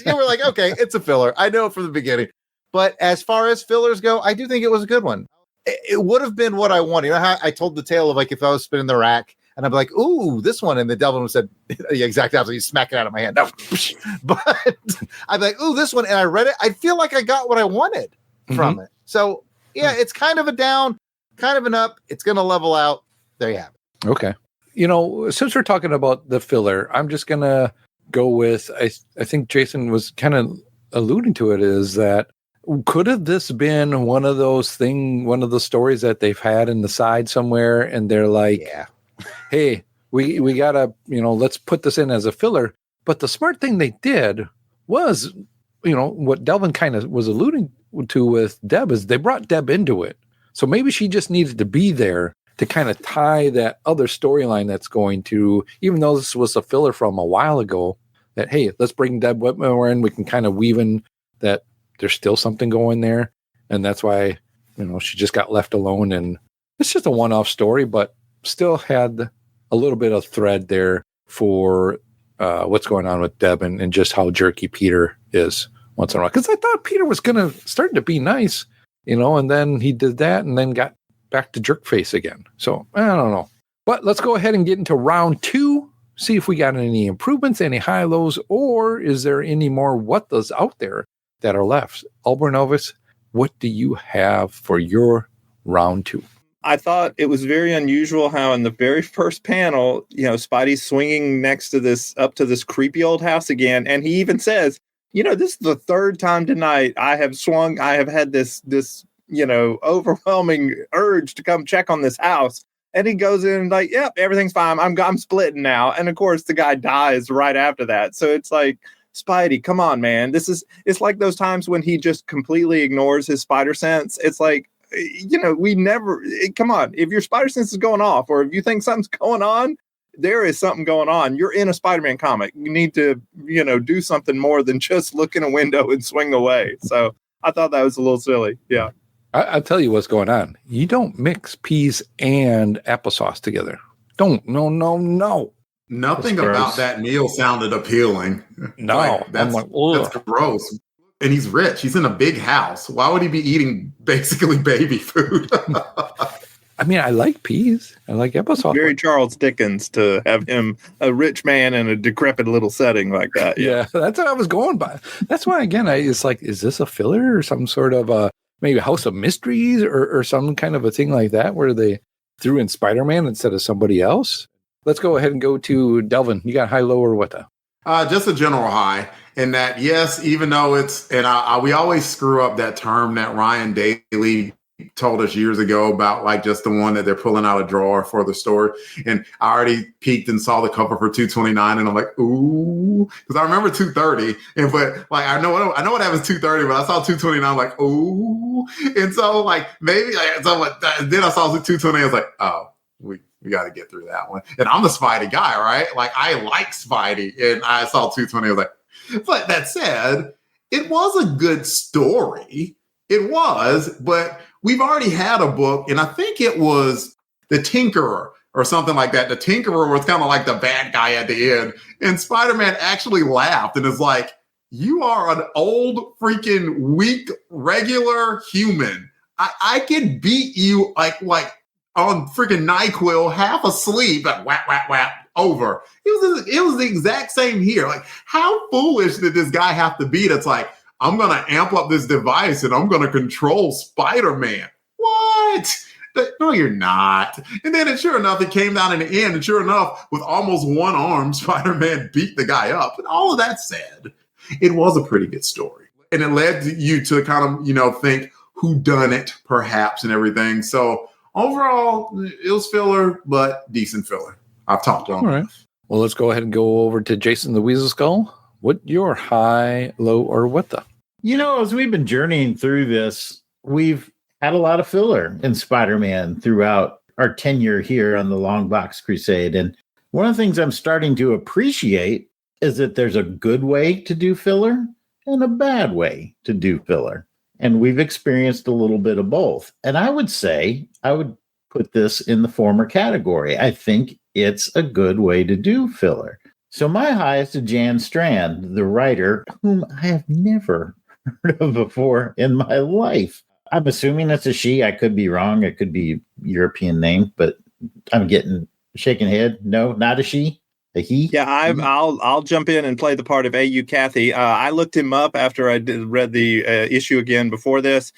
You were like, okay, it's a filler. I know it from the beginning. But as far as fillers go, I do think it was a good one. It would have been what I wanted. You know how I told the tale of like if I was spinning the rack and I'd be like, ooh, this one. And the Delvin would said, yeah, exactly. He's smacking it out of my hand. No. But I'd be like, ooh, this one. And I read it. I feel like I got what I wanted from it. So, yeah, it's kind of a down, kind of an up. It's going to level out. there you have it. Okay. Since we're talking about the filler, I'm just going to go with, I think Jason was kind of alluding to it, is that could have this been one of the stories that they've had in the side somewhere, and they're like, hey, we gotta, let's put this in as a filler. But the smart thing they did was, what Delvin kind of was alluding to with Deb, is they brought Deb into it. So maybe she just needed to be there to kind of tie that other storyline that's going to, even though this was a filler from a while ago, that, hey, let's bring Deb Whitmore in. We can kind of weave in that there's still something going there. And that's why, she just got left alone. And it's just a one-off story, but still had a little bit of thread there for what's going on with Deb and just how jerky Peter is once in a while. Because I thought Peter was starting to be nice, and then he did that and then got back to jerk face again. So I don't know. But let's go ahead and get into round 2. See if we got any improvements, any high lows, or is there any more what does out there that are left? Auburn Elvis, what do you have for your round 2? I thought it was very unusual how in the very first panel, Spidey's swinging up to this creepy old house again. And he even says, this is the third time tonight I have had this overwhelming urge to come check on this house. And he goes in like, yep, everything's fine. I'm splitting now. And of course the guy dies right after that. So it's like, Spidey, come on, man. It's like those times when he just completely ignores his spider sense. It's like, come on. If your spider sense is going off, or if you think something's going on, there is something going on. You're in a Spider-Man comic. You need to, do something more than just look in a window and swing away. So I thought that was a little silly. Yeah. I'll tell you what's going on. You don't mix peas and applesauce together. Don't. No. Nothing about that meal sounded appealing. No. That's gross. And he's rich. He's in a big house. Why would he be eating basically baby food? I mean, I like peas. I like applesauce. Very Charles Dickens to have him a rich man in a decrepit little setting like that. Yeah, that's what I was going by. That's why, again, it's like, is this a filler or some sort of maybe House of Mysteries or some kind of a thing like that where they threw in Spider-Man instead of somebody else? Let's go ahead and go to Delvin. You got high, low, or what? Just a general high. In that, yes, even though we always screw up that term that Ryan Daly told us years ago about, like, just the one that they're pulling out a drawer for the story. And I already peeked and saw the cover for 229, and I'm like, ooh, because I remember 230, but like I know what happens 230, but I saw 229, like, ooh, and so like maybe then I saw 220, I was like, oh, we got to get through that one. And I'm the Spidey guy, right? Like, I like Spidey, and I saw 220, I was like, but that said, it was a good story. It was, but we've already had a book, and I think it was The Tinkerer or something like that. The Tinkerer was kind of like the bad guy at the end, and Spider-Man actually laughed and is like, you are an old freaking weak regular human. I can beat you like on freaking NyQuil, half asleep, but whap, over. It was the exact same here. Like, how foolish did this guy have to be? That's like, I'm going to amp up this device and I'm going to control Spider-Man. What? No, you're not. And then, sure enough, it came down in the end. And sure enough, with almost one arm, Spider-Man beat the guy up. And all of that said, it was a pretty good story. And it led you to kind of, think who done it, perhaps, and everything. So overall, it was filler, but decent filler. I've talked on. All right. Well, let's go ahead and go over to Jason the Weasel Skull. What your high, low, or what the? As we've been journeying through this, we've had a lot of filler in Spider-Man throughout our tenure here on the LONGBOX Crusade. And one of the things I'm starting to appreciate is that there's a good way to do filler and a bad way to do filler. And we've experienced a little bit of both. And I would say I would put this in the former category. I think it's a good way to do filler. So my high is to Jan Strand, the writer, whom I have never heard of before in my life. I'm assuming it's a she. I could be wrong. It could be European name, but I'm shaking head. No, not a she. He? Yeah, I'll jump in and play the part of A.U. Kathy. I looked him up after I read the issue again before this.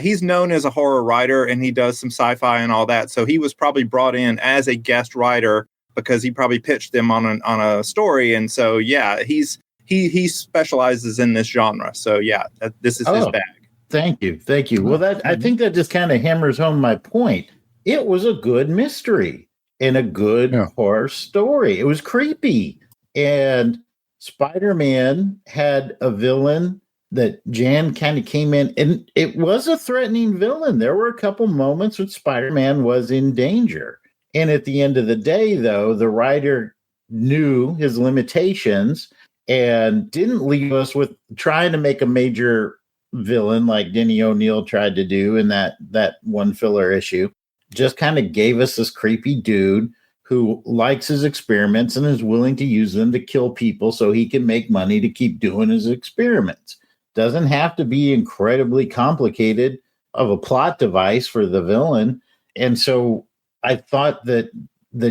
He's known as a horror writer, and he does some sci-fi and all that. So he was probably brought in as a guest writer because he probably pitched them on a story. And so yeah, he specializes in this genre. So yeah, this is his bag. Thank you. Well, I think that just kind of hammers home my point. It was a good mystery and a good horror story. It was creepy. And Spider-Man had a villain that Jan kind of came in, and it was a threatening villain. There were a couple moments when Spider-Man was in danger. And at the end of the day, though, the writer knew his limitations and didn't leave us with trying to make a major villain like Denny O'Neil tried to do in that one filler issue. Just kind of gave us this creepy dude who likes his experiments and is willing to use them to kill people so he can make money to keep doing his experiments. Doesn't have to be incredibly complicated of a plot device for the villain. And so I thought that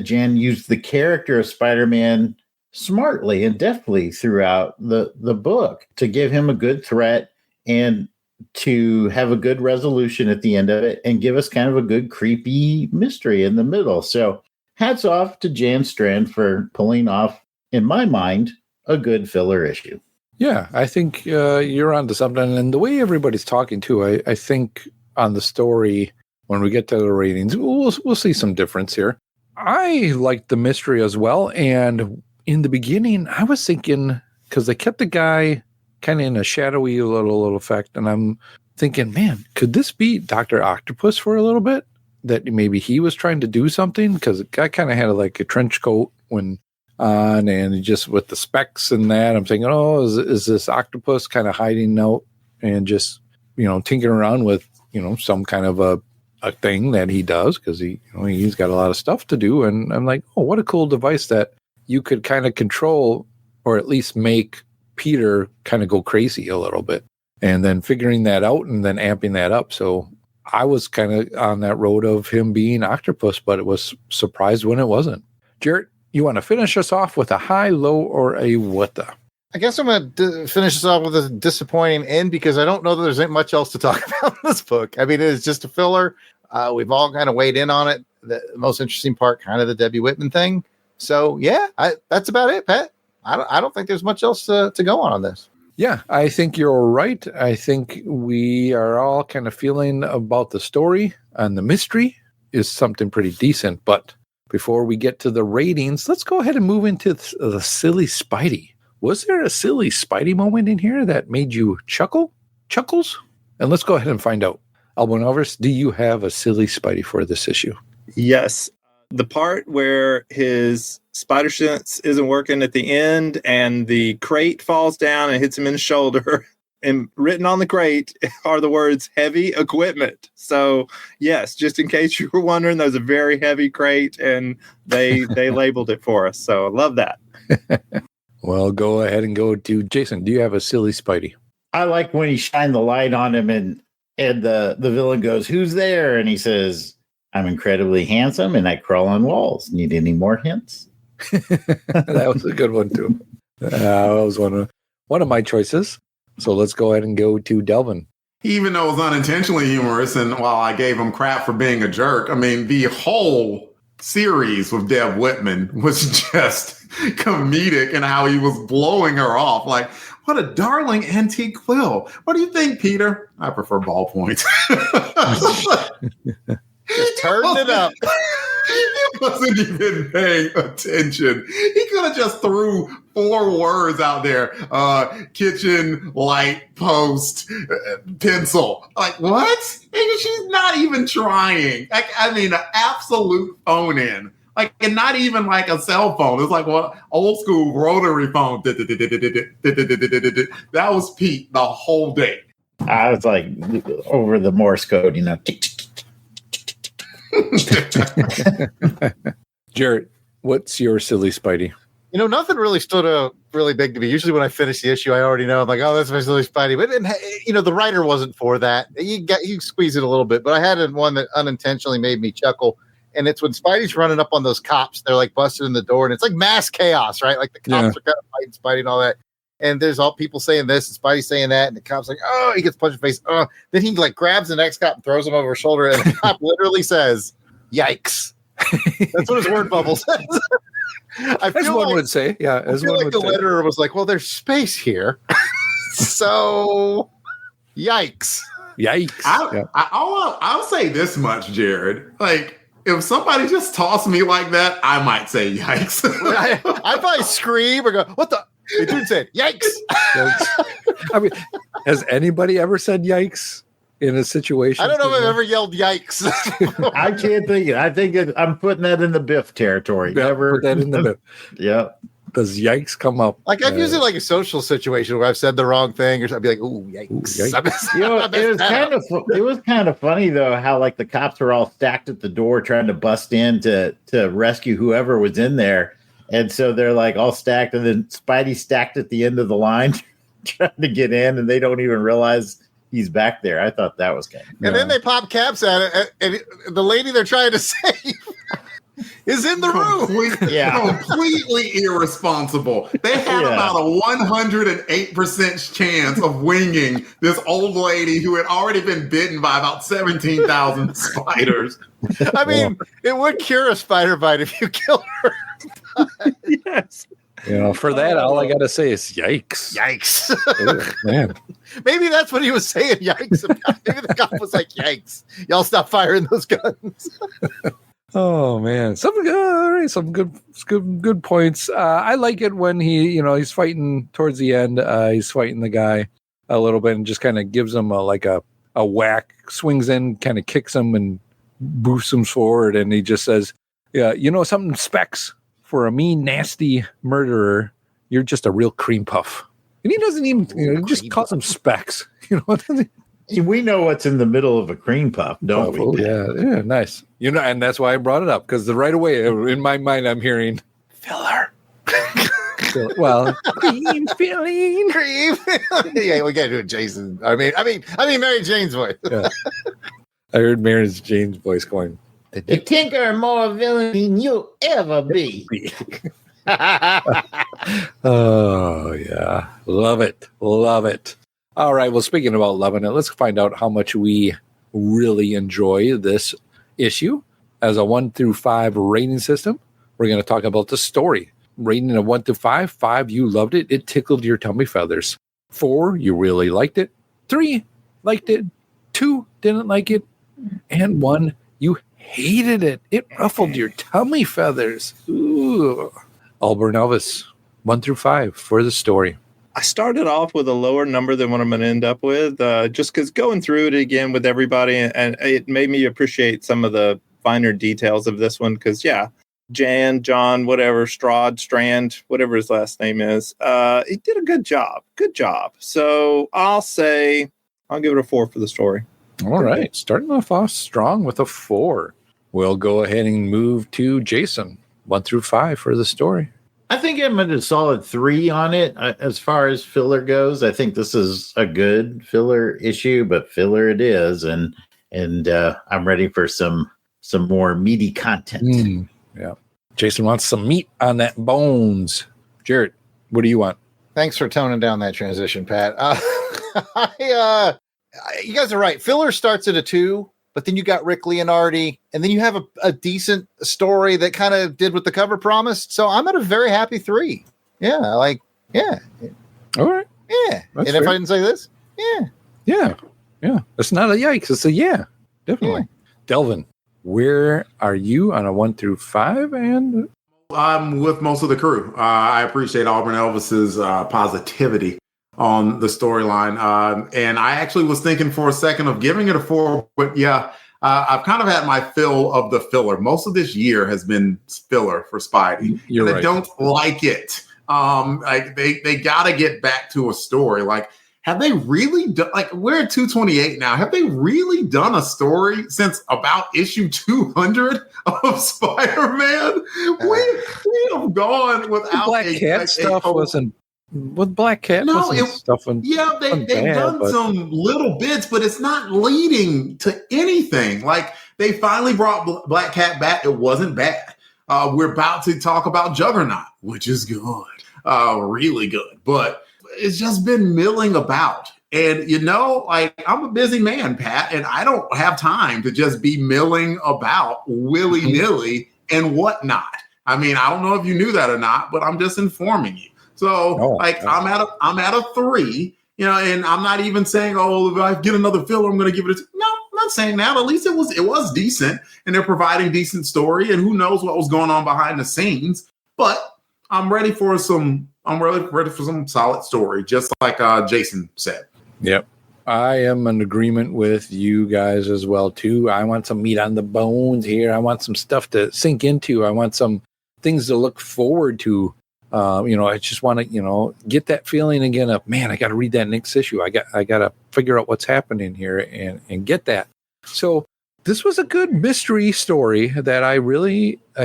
Jan used the character of Spider-Man smartly and deftly throughout the book to give him a good threat and to have a good resolution at the end of it and give us kind of a good creepy mystery in the middle. So hats off to Jan Strand for pulling off, in my mind, a good filler issue. Yeah, I think you're onto something. And the way everybody's talking too, I think on the story, when we get to the ratings, we'll see some difference here. I liked the mystery as well. And in the beginning, I was thinking, because they kept the guy kind of in a shadowy little effect. And I'm thinking, man, could this be Dr. Octopus for a little bit? That maybe he was trying to do something? Because the guy kind of had like a trench coat on and just with the specs and that. I'm thinking, is this Octopus kind of hiding out and just, tinkering around with, some kind of a thing that he does? Because he's got a lot of stuff to do. And I'm like, what a cool device that you could kind of control or at least make Peter kind of go crazy a little bit, and then figuring that out and then amping that up. So I was kind of on that road of him being Octopus, but it was surprised when it wasn't. Jarrett, you want to finish us off with a high, low, or a what the? I guess I'm going to finish this off with a disappointing end because I don't know that there's ain't much else to talk about in this book. I mean, it is just a filler. We've all kind of weighed in on it. The most interesting part, kind of the Debbie Whitman thing. So yeah, that's about it, Pat. I don't think there's much else to go on this. Yeah, I think you're right. I think we are all kind of feeling about the story, and the mystery is something pretty decent. But before we get to the ratings, let's go ahead and move into the silly Spidey. Was there a silly Spidey moment in here that made you chuckles? And let's go ahead and find out. Auburn Elvis, do you have a silly Spidey for this issue? Yes. The part where his spider sense isn't working at the end and the crate falls down and hits him in the shoulder, and written on the crate are the words heavy equipment. So yes, just in case you were wondering, there's a very heavy crate and they labeled it for us. So I love that. Well, go ahead and go to Jason. Do you have a silly Spidey? I like when he shined the light on him and the villain goes, "Who's there?" And he says, "I'm incredibly handsome and I crawl on walls. Need any more hints?" That was a good one too. That was one of my choices. So let's go ahead and go to Delvin. Even though it was unintentionally humorous, and while I gave him crap for being a jerk, I mean, the whole series with Deb Whitman was just comedic in how he was blowing her off. Like, what a darling antique quill. What do you think, Peter? I prefer ballpoints. Just turned it up. He wasn't even paying attention. He could have just threw 4 words out there. Kitchen, light, post, pencil. Like, what? She's not even trying. Like, I mean, an absolute phone in. Like, and not even like a cell phone. It's like what old school rotary phone. That was Pete the whole day. I was like over the Morse code, tick, tick, tick. Jarrett, what's your silly Spidey? Nothing really stood out really big to me. Usually when I finish the issue, I already know. I'm like, oh, that's my silly Spidey. But the writer wasn't for that. You squeeze it a little bit. But I had one that unintentionally made me chuckle. And it's when Spidey's running up on those cops. They're like busting in the door, and it's like mass chaos, right? Like the cops are kind of fighting Spidey and all that. And there's all people saying this, and Spidey saying that, and the cop's like, oh, he gets punched in the face. Oh, then he like grabs the next cop and throws him over his shoulder, and the cop literally says, "Yikes!" That's what his word bubble says. As one would say, yeah. I feel like the letterer was like, "Well, there's space here, so yikes." Yikes! I'll say this much, Jared. Like, if somebody just tossed me like that, I might say yikes. I probably scream or go, "What the?" The dude said, "Yikes!" I mean, has anybody ever said "yikes" in a situation? I don't know if I've ever yelled "yikes." I can't think it. I think I'm putting that in the Biff territory. Never put that in the Biff. Yeah. Does yikes come up? Like I've used it like a social situation where I've said the wrong thing, or I'd be like, "Ooh, yikes!" It was kind of funny though how like the cops were all stacked at the door trying to bust in to rescue whoever was in there, and so they're like all stacked, and then Spidey stacked at the end of the line trying to get in, and they don't even realize he's back there. I thought that was kind of. And then they pop caps at it, and the lady they're trying to save is in the room. Completely irresponsible. They had about a 108% chance of winging this old lady who had already been bitten by about 17,000 spiders. I mean, it would cure a spider bite if you killed her. Yes. For that, all I got to say is yikes. Yikes. Ugh, man. Maybe that's what he was saying, yikes. About. Maybe the cop was like, yikes. Y'all stop firing those guns. Oh man, some good points. I like it when he's fighting towards the end. He's fighting the guy a little bit and just kind of gives him a whack, swings in, kind of kicks him and boosts him forward, and he just says, "Yeah, something, Specs, for a mean, nasty murderer, you're just a real cream puff." And he doesn't even, he just calls him Specs. We know what's in the middle of a cream puff, don't we? Yeah, nice. And that's why I brought it up, because right away in my mind I'm hearing filler. Cream filling. Cream. Yeah, we gotta do it, Jason. I mean, Mary Jane's voice. Yeah. I heard Mary Jane's voice going, "The tinker more villain than you'll ever be." Oh yeah, love it. All right. Well, speaking about loving it, let's find out how much we really enjoy this issue as a 1 through 5 rating system. We're going to talk about the story. Rating of 1 to 5. 5, you loved it. It tickled your tummy feathers. 4, you really liked it. 3, liked it. 2, didn't like it. And 1, you hated it. It ruffled your tummy feathers. Ooh. Auburn Elvis, 1 through 5 for the story. I started off with a lower number than what I'm going to end up with, just because going through it again with everybody, and it made me appreciate some of the finer details of this one. Because, John, whatever, Strand, whatever his last name is, he did a good job. So I'll give it a 4 for the story. All right. Starting off strong with a 4. We'll go ahead and move to Jason, 1 through 5 for the story. I think I'm at a solid 3 on it. As far as filler goes, I think this is a good filler issue, but filler it is, and I'm ready for some more meaty content. Yeah, Jason wants some meat on that bones. Jared, what do you want? Thanks for toning down that transition, Pat. You guys are right. Filler starts at a 2. But then you got Rick Leonardi, and then you have a decent story that kind of did what the cover promised. So I'm at a very happy 3. Yeah. All right. Yeah. That's and fair. If I didn't say this, Yeah. It's not a yikes. It's a definitely. Yeah. Delvin, where are you on a 1 through 5? And I'm with most of the crew. I appreciate Auburn Elvis's positivity on the storyline. And I actually was thinking for a second of giving it a 4, but I've kind of had my fill of the filler. Most of this year has been filler for Spidey. You're right. I don't like it. They got to get back to a story. Like, have they really done, we're at 228 now. Have they really done a story since about issue 200 of Spider-Man? We have gone without Black Cat stuff wasn't. With Black Cat, they've done some little bits, but it's not leading to anything. Like They finally brought Black Cat back. It wasn't bad. We're about to talk about Juggernaut, which is good, really good. But it's just been milling about. And, like, I'm a busy man, Pat, and I don't have time to just be milling about willy-nilly and whatnot. I mean, I don't know if you knew that or not, but I'm just informing you. So, I'm at a 3, and I'm not even saying, if I get another filler, I'm going to give it a 2. No, I'm not saying that. At least it was decent, and they're providing decent story, and who knows what was going on behind the scenes. But I'm ready for some solid story, just like Jason said. Yep. I am in agreement with you guys as well, too. I want some meat on the bones here. I want some stuff to sink into. I want some things to look forward to. I just want to, get that feeling again of, man, I got to read that next issue. I got to figure out what's happening here and get that. So this was a good mystery story that I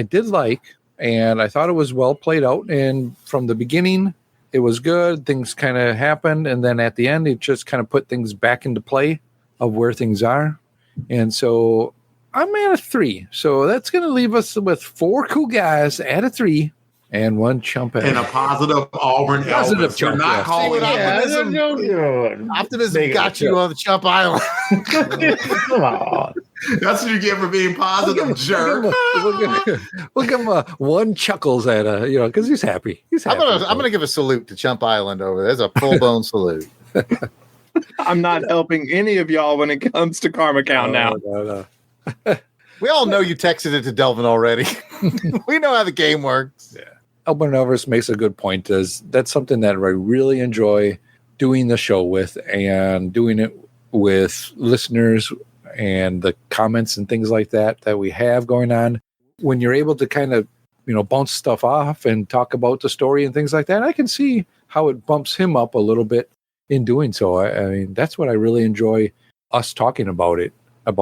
did like, and I thought it was well played out. And from the beginning, it was good. Things kind of happened. And then at the end, it just kind of put things back into play of where things are. And so I'm at a 3. So that's going to leave us with 4 cool guys at a 3 and 1 chump at and a positive Auburn positive Elvis. Chump. You're not calling optimism got you on the Chump Island. Come on. That's what you get for being positive, jerk. We'll give him 1 chuckles at because he's happy. I'm gonna give a salute to Chump Island over there. That's a full-blown salute. I'm not helping any of y'all when it comes to Karma Count now. No. We all know you texted it to Delvin already. We know how the game works. Yeah. Auburn Elvis makes a good point. That's something that I really enjoy doing the show with, and doing it with listeners and the comments and things like that we have going on. When you're able to kind of, bounce stuff off and talk about the story and things like that, I can see how it bumps him up a little bit in doing so. I mean, that's what I really enjoy us talking about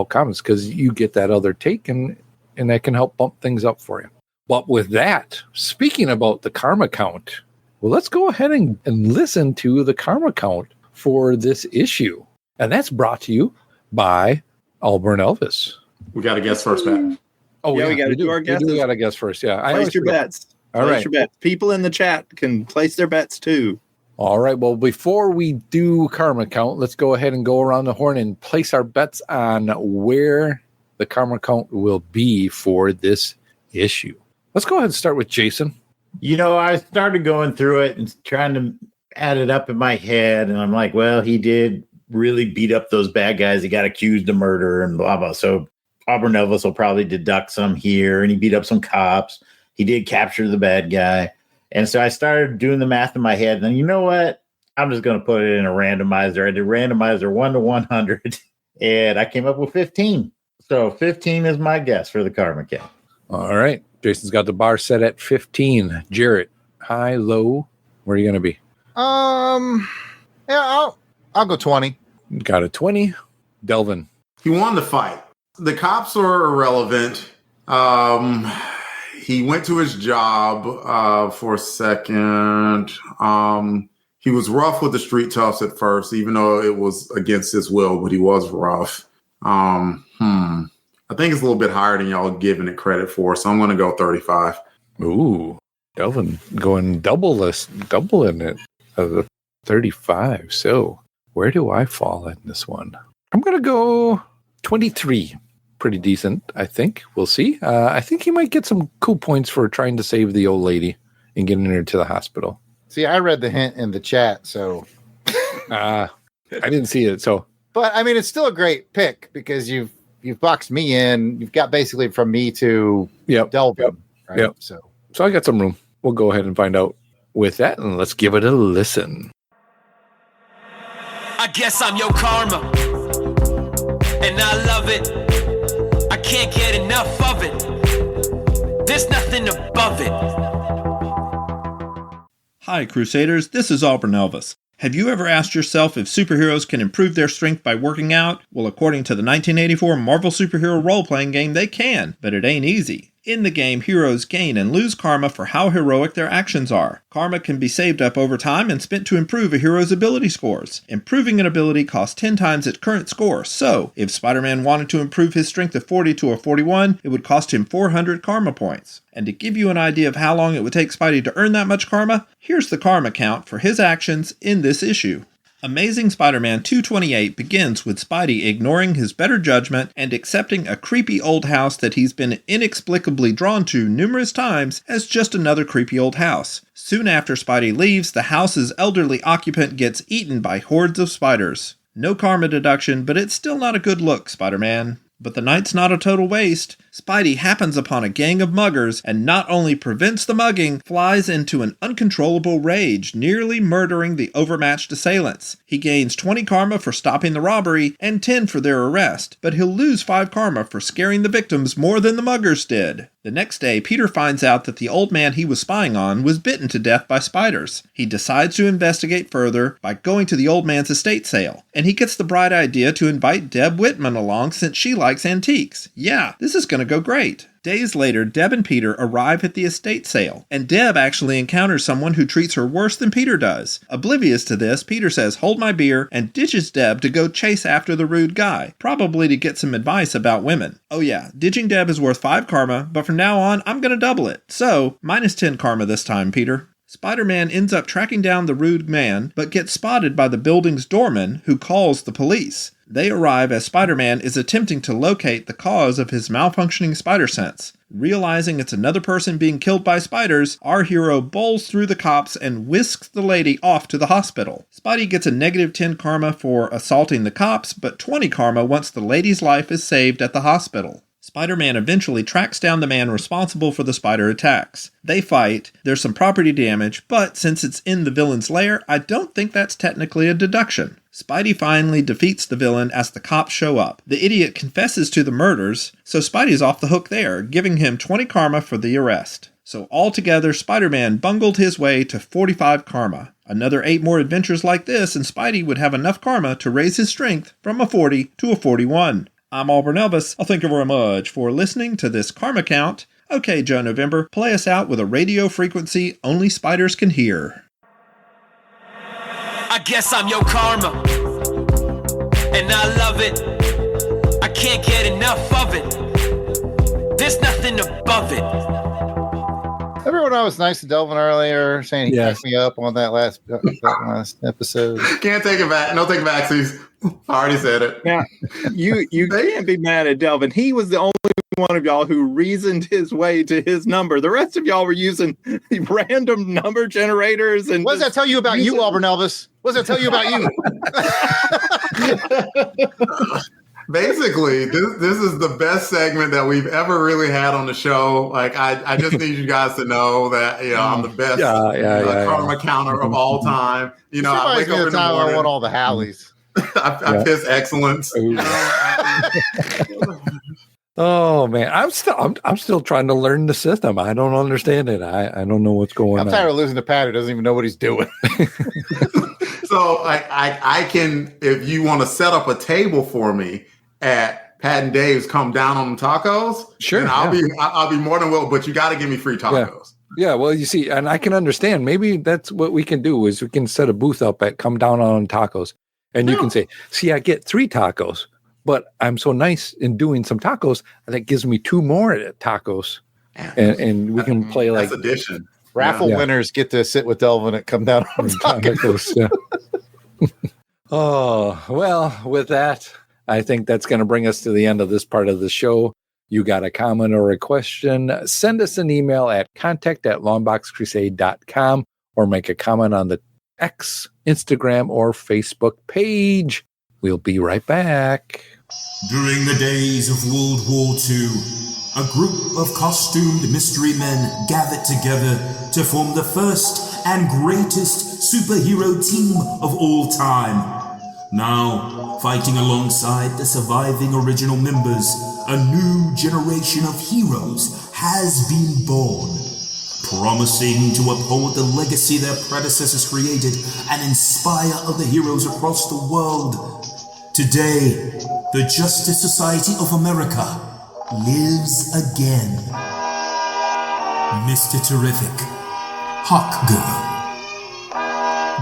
comics, because you get that other take and that can help bump things up for you. But with that, speaking about the Karma Count, well, let's go ahead and listen to the Karma Count for this issue. And that's brought to you by Auburn Elvis. We got to guess first, Pat. Oh, yeah, we got to do our guesses. We got to guess first, yeah. Place your bets. Place your bets. People in the chat can place their bets, too. All right, well, before we do Karma Count, let's go ahead and go around the horn and place our bets on where the Karma Count will be for this issue. Let's go ahead and start with Jason. I started going through it and trying to add it up in my head, and I'm like, well, he did really beat up those bad guys. He got accused of murder and blah, blah. So Auburn Elvis will probably deduct some here, and he beat up some cops. He did capture the bad guy. And so I started doing the math in my head. And you know what? I'm just going to put it in a randomizer. I did randomizer 1 to 100, and I came up with 15. So 15 is my guess for the Karma Count. All right. Jason's got the bar set at 15. Jarrett, high, low, where are you going to be? Yeah, I'll go 20. Got a 20. Delvin. He won the fight. The cops are irrelevant. He went to his job for a second. He was rough with the street toughs at first, even though it was against his will, but he was rough. I think it's a little bit higher than y'all giving it credit for, so I'm going to go 35. Ooh, Delvin going doubling it of the 35. So where do I fall in this one? I'm going to go 23. Pretty decent, I think. We'll see. I think he might get some cool points for trying to save the old lady and getting her to the hospital. See, I read the hint in the chat, so I didn't see it. So, but I mean, it's still a great pick because you've boxed me in. You've got basically from me to Delvin. Right? Yep. So I got some room. We'll go ahead and find out with that, and let's give it a listen. I guess I'm your karma, and I love it. I can't get enough of it. There's nothing above it. Hi, Crusaders. This is Auburn Elvis. Have you ever asked yourself if superheroes can improve their strength by working out? Well, according to the 1984 Marvel superhero role-playing game, they can, but it ain't easy. In the game, heroes gain and lose karma for how heroic their actions are. Karma can be saved up over time and spent to improve a hero's ability scores. Improving an ability costs 10 times its current score, so if Spider-Man wanted to improve his strength of 40 to a 41, it would cost him 400 karma points. And to give you an idea of how long it would take Spidey to earn that much karma, here's the karma count for his actions in this issue. Amazing Spider-Man 228 begins with Spidey ignoring his better judgment and accepting a creepy old house that he's been inexplicably drawn to numerous times as just another creepy old house. Soon after Spidey leaves, the house's elderly occupant gets eaten by hordes of spiders. No karma deduction, but it's still not a good look, Spider-Man. But the night's not a total waste. Spidey happens upon a gang of muggers and not only prevents the mugging, flies into an uncontrollable rage, nearly murdering the overmatched assailants. He gains 20 karma for stopping the robbery and 10 for their arrest, but he'll lose 5 karma for scaring the victims more than the muggers did. The next day, Peter finds out that the old man he was spying on was bitten to death by spiders. He decides to investigate further by going to the old man's estate sale, and he gets the bright idea to invite Deb Whitman along since she likes antiques. Yeah, this is going to go great. Days later, Deb and Peter arrive at the estate sale, and Deb actually encounters someone who treats her worse than Peter does. Oblivious to this, Peter says, "Hold my beer," and ditches Deb to go chase after the rude guy, probably to get some advice about women. Oh yeah, ditching Deb is worth 5 karma, but from now on, I'm gonna double it. So, minus 10 karma this time, Peter. Spider-Man ends up tracking down the rude man, but gets spotted by the building's doorman, who calls the police. They arrive as Spider-Man is attempting to locate the cause of his malfunctioning spider sense. Realizing it's another person being killed by spiders, our hero bowls through the cops and whisks the lady off to the hospital. Spidey gets a negative 10 karma for assaulting the cops, but 20 karma once the lady's life is saved at the hospital. Spider-Man eventually tracks down the man responsible for the spider attacks. They fight, there's some property damage, but since it's in the villain's lair, I don't think that's technically a deduction. Spidey finally defeats the villain as the cops show up. The idiot confesses to the murders, so Spidey's off the hook there, giving him 20 karma for the arrest. So altogether, Spider-Man bungled his way to 45 karma. Another 8 more adventures like this, and Spidey would have enough karma to raise his strength from a 40 to a 41. I'm Auburn Elvis. Thank you very much for listening to this karma count. Okay, Joe November, play us out with a radio frequency only spiders can hear. I guess I'm your karma, and I love it. I can't get enough of it. There's nothing above it. Everyone was nice to Delvin earlier, saying he backed me up on that last episode. Can't take it back. No take backsies. I already said it. Now, you can't be mad at Delvin. He was the only one of y'all who reasoned his way to his number. The rest of y'all were using random number generators. And what does that tell you about you, Auburn Elvis? What does that tell you about you? Basically, this is the best segment that we've ever really had on the show. Like, I just need you guys to know that, you know, I'm the best karma counter of all time. You know, I wake up in the morning. I want all the Hallies. I piss excellence. Oh man, I'm still trying to learn the system. I don't understand it. I don't know what's going on. I'm tired of losing to Pat, who doesn't even know what he's doing. So I can, if you want to set up a table for me at Pat and Dave's, come down on the tacos. Sure, I'll be more than willing. But you got to give me free tacos. Yeah, well, you see, and I can understand. Maybe that's what we can do is we can set a booth up at Come Down on Tacos. And you can say, see, I get 3 tacos, but I'm so nice in doing some tacos that gives me 2 more tacos. And we can play like addition. Raffle winners get to sit with Delvin and Come Down on Tacos. Oh, well, with that, I think that's going to bring us to the end of this part of the show. You got a comment or a question, send us an email at contact@longboxcrusade.com or make a comment on the X, Instagram, or Facebook page. We'll be right back. During the days of World War II, a group of costumed mystery men gathered together to form the first and greatest superhero team of all time. Now, fighting alongside the surviving original members, a new generation of heroes has been born, promising to uphold the legacy their predecessors created and inspire other heroes across the world. Today, the Justice Society of America lives again. Mr. Terrific, Hawkgirl,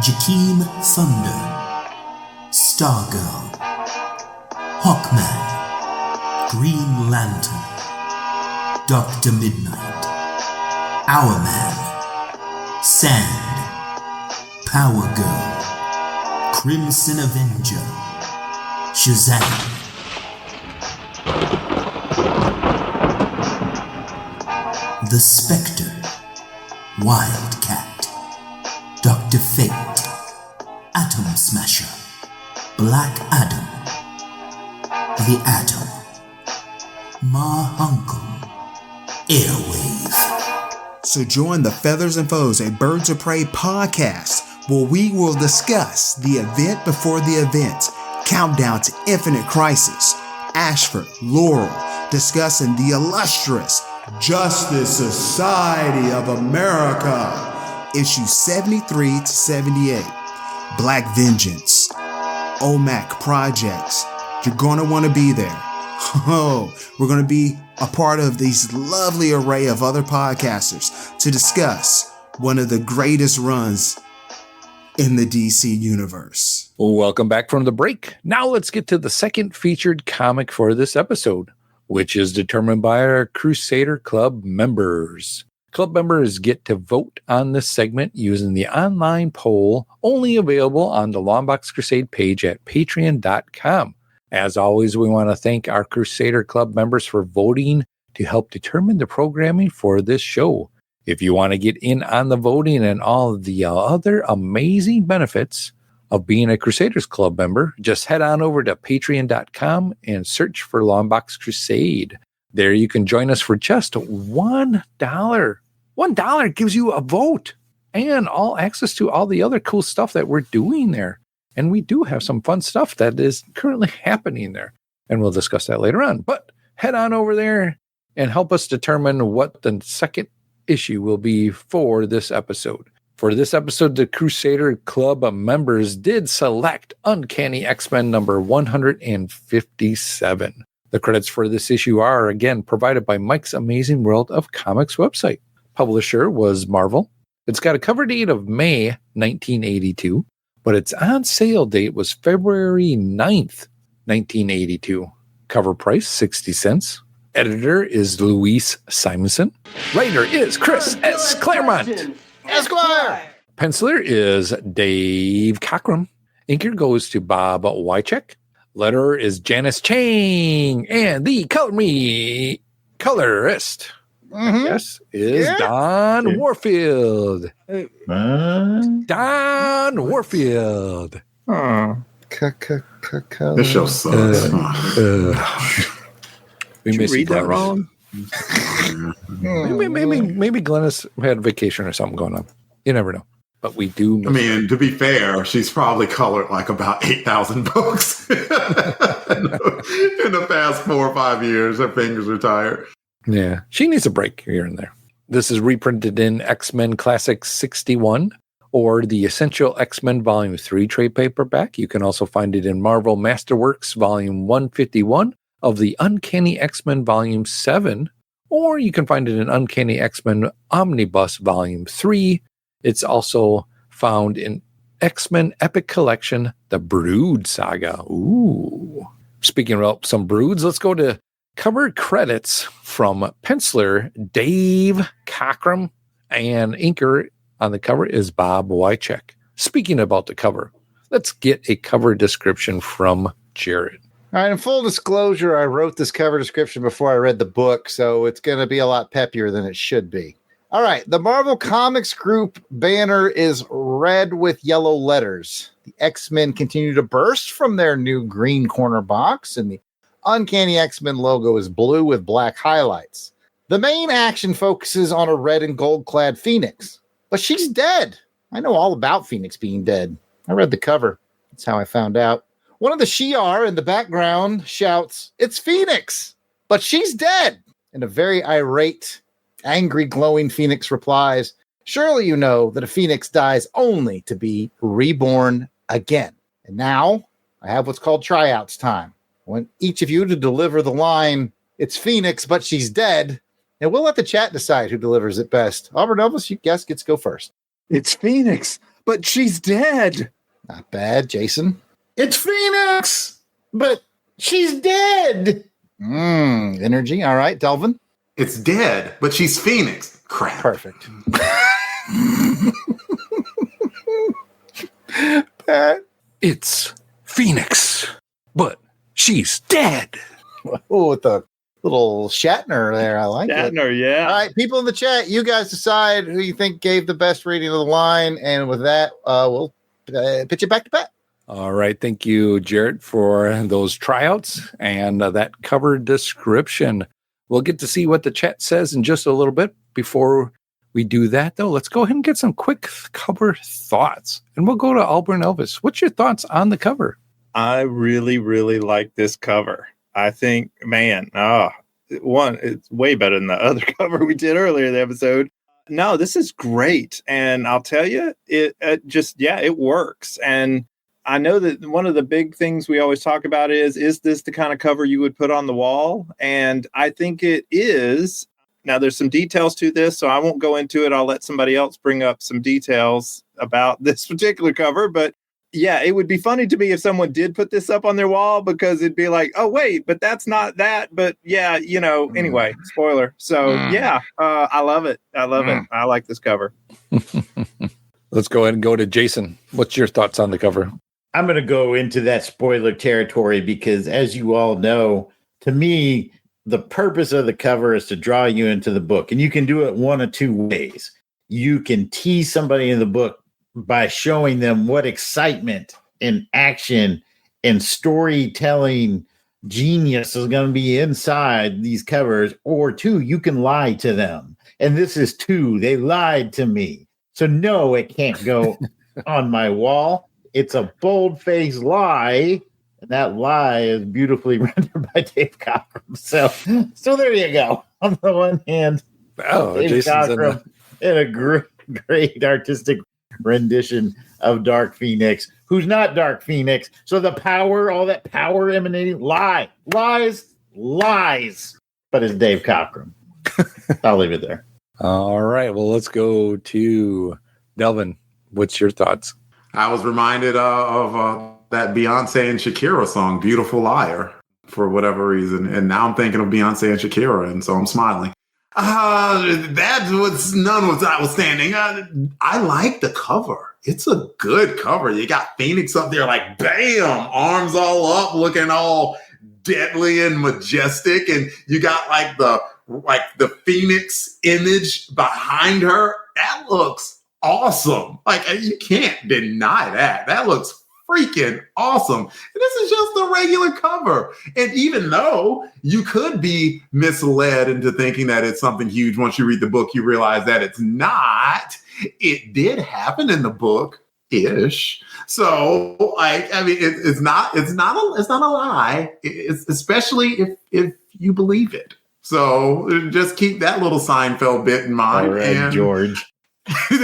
Jakeem Thunder, Stargirl, Hawkman, Green Lantern, Dr. Midnight, Hourman, Sand, Power Girl, Crimson Avenger, Shazam. The Spectre, Wildcat, Dr. Fate, Atom Smasher, Black Adam, The Atom, Ma Uncle, Airwave. So join the Feathers and Foes, a Birds of Prey podcast, where we will discuss the event before the event, countdown to Infinite Crisis, Ashford, Laurel, discussing the illustrious Justice Society of America, issues 73 to 78, Black Vengeance, OMAC projects. You're going to want to be there. Oh, we're going to be a part of these lovely array of other podcasters to discuss one of the greatest runs in the DC universe. Welcome back from the break. Now let's get to the second featured comic for this episode, which is determined by our Crusader Club members. Club members get to vote on this segment using the online poll, only available on the Longbox Crusade page at patreon.com. As always, we want to thank our Crusader Club members for voting to help determine the programming for this show. If you want to get in on the voting and all of the other amazing benefits of being a Crusaders Club member, just head on over to patreon.com and search for Longbox Crusade. There you can join us for just $1. $1 gives you a vote and all access to all the other cool stuff that we're doing there. And we do have some fun stuff that is currently happening there. And we'll discuss that later on. But head on over there and help us determine what the second issue will be for this episode. For this episode, the Crusader Club members did select Uncanny X-Men number 157. The credits for this issue are, again, provided by Mike's Amazing World of Comics website. Publisher was Marvel. It's got a cover date of May 1982, but its on sale date was February 9th, 1982. Cover price, 60 cents. Editor is Luis Simonson. Writer is Chris S. Claremont. Esquire. Penciler is Dave Cockrum. Inker goes to Bob Wycheck. Letterer is Janice Chang. And the colorist, I guess, is Don Warfield. Don Warfield. This show sucks. Did you read that wrong? Maybe Glennis had a vacation or something going on. You never know. But we do. I mean, to be fair, she's probably colored like about 8,000 books in the past 4 or 5 years. Her fingers are tired. Yeah, she needs a break here and there. This is reprinted in X-Men Classics 61 or the Essential X-Men Volume 3 trade paperback. You can also find it in Marvel Masterworks Volume 151 of the Uncanny X-Men Volume 7, or you can find it in Uncanny X-Men Omnibus Volume 3. It's also found in X-Men Epic Collection, The Brood Saga. Ooh. Speaking about some broods, let's go to cover credits from penciler Dave Cockrum, and inker on the cover is Bob Wycheck. Speaking about the cover, let's get a cover description from Jared. All right, in full disclosure, I wrote this cover description before I read the book, so it's going to be a lot peppier than it should be. All right, the Marvel Comics Group banner is red with yellow letters. The X-Men continue to burst from their new green corner box, and the Uncanny X-Men logo is blue with black highlights. The main action focuses on a red and gold-clad Phoenix, but she's dead. I know all about Phoenix being dead. I read the cover. That's how I found out. One of the Shi'ar in the background shouts, "It's Phoenix, but she's dead." And a very irate, angry, glowing Phoenix replies, "Surely you know that a Phoenix dies only to be reborn again." And now I have what's called tryouts time. I want each of you to deliver the line, "It's Phoenix, but she's dead," And we'll let the chat decide who delivers it best. Auburn Elvis, you guess gets to go first. It's Phoenix, but she's dead. Not bad. Jason? It's Phoenix, but she's dead. Energy. All right. Delvin? It's dead, but she's Phoenix. Crap. Perfect. Pat? It's Phoenix, but she's dead. Oh, with the little Shatner there. I like it. Shatner, yeah. All right, people in the chat, you guys decide who you think gave the best rating of the line. And with that, we'll pitch it back to Pat. All right. Thank you, Jared, for those tryouts and that cover description. We'll get to see what the chat says in just a little bit. Before we do that, though, let's go ahead and get some quick cover thoughts. And we'll go to Auburn Elvis. What's your thoughts on the cover? I really, really like this cover. I think, man, it's way better than the other cover we did earlier in the episode. No, this is great. And I'll tell you, it works. And I know that one of the big things we always talk about is this the kind of cover you would put on the wall? And I think it is. Now, there's some details to this, so I won't go into it. I'll let somebody else bring up some details about this particular cover. But yeah, it would be funny to me if someone did put this up on their wall, because it'd be like, oh, wait, but that's not that. But yeah, anyway, spoiler. So yeah, I love it. I love it. I like this cover. Let's go ahead and go to Jason. What's your thoughts on the cover? I'm going to go into that spoiler territory because, as you all know, to me, the purpose of the cover is to draw you into the book. And you can do it one of two ways. You can tease somebody in the book by showing them what excitement and action and storytelling genius is going to be inside these covers. Or two, you can lie to them. And this is two. They lied to me. So no, it can't go on my wall. It's a bold-faced lie. And that lie is beautifully rendered by Dave Cockrum. So there you go. On the one hand, Dave Cockrum in a great artistic rendition of Dark Phoenix, who's not Dark Phoenix. So the power, all that power emanating, lies. But it's Dave Cockrum. I'll leave it there. All right. Well, let's go to Delvin. What's your thoughts? I was reminded of that Beyonce and Shakira song, Beautiful Liar, for whatever reason. And now I'm thinking of Beyonce and Shakira, and so I'm smiling. That was none was notwithstanding. I like the cover. It's a good cover. You got Phoenix up there like, bam, arms all up, looking all deadly and majestic. And you got the Phoenix image behind her. That looks awesome. Like, you can't deny that. That looks freaking awesome. And this is just a regular cover. And even though you could be misled into thinking that it's something huge, once you read the book, you realize that it's not. It did happen in the book ish. So it's not a lie. It's especially if you believe it. So just keep that little Seinfeld bit in mind. All right, and George. We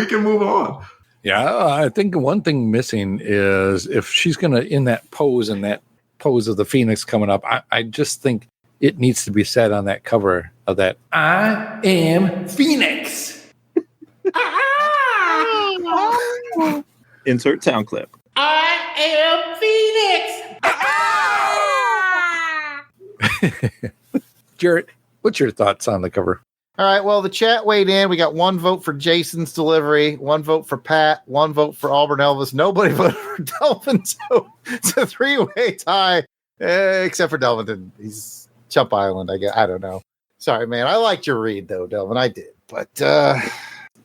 can move on. Yeah, I think one thing missing is if she's going to, in that pose of the Phoenix coming up, I just think it needs to be said on that cover of that, I am Phoenix. Insert sound clip. I am Phoenix. Jarrett, what's your thoughts on the cover? All right, well, the chat weighed in. We got one vote for Jason's delivery, one vote for Pat, one vote for Auburn Elvis. Nobody voted for Delvin, so it's a three-way tie, except for Delvin. He's Chump Island, I guess. I don't know. Sorry, man. I liked your read, though, Delvin. I did. But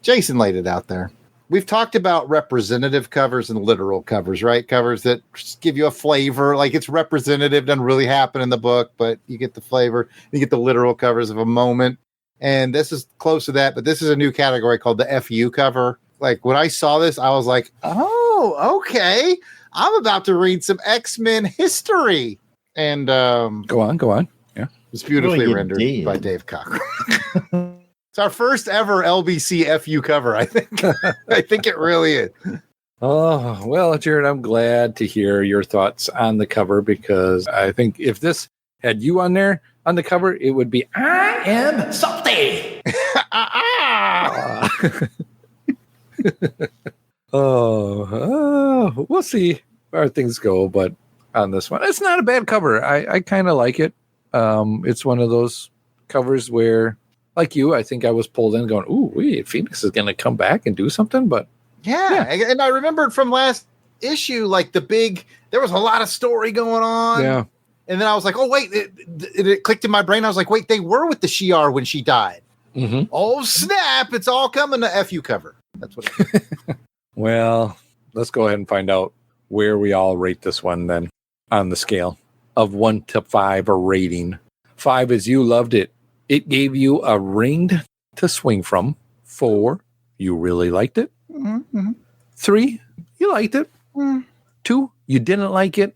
Jason laid it out there. We've talked about representative covers and literal covers, right? Covers that just give you a flavor. Like, it's representative, doesn't really happen in the book, but you get the flavor. You get the literal covers of a moment. And this is close to that, but this is a new category called the FU cover. Like, when I saw this, I was like, oh, okay. I'm about to read some X-Men history. And go on. Yeah. It's beautifully rendered by Dave Cockrum. It's our first ever LBC FU cover, I think. I think it really is. Oh, well, Jared, I'm glad to hear your thoughts on the cover, because I think if this had you on there, on the cover, it would be, I am salty. We'll see where things go, but on this one, it's not a bad cover. I kind of like it. It's one of those covers where, like you, I think I was pulled in going, ooh, wait, Phoenix is going to come back and do something, but yeah. And I remembered from last issue, like there was a lot of story going on. Yeah. And then I was like, oh, wait, it clicked in my brain. I was like, wait, they were with the Shi'ar when she died. Mm-hmm. Oh, snap. It's all coming to FU cover. That's what it is. Well, let's go ahead and find out where we all rate this one then on the scale of 1 to 5, a rating. 5 is you loved it. It gave you a ring to swing from. 4, you really liked it. Mm-hmm. 3, you liked it. 2, you didn't like it.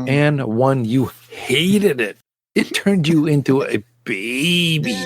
And 1, you hated it. It turned you into a baby.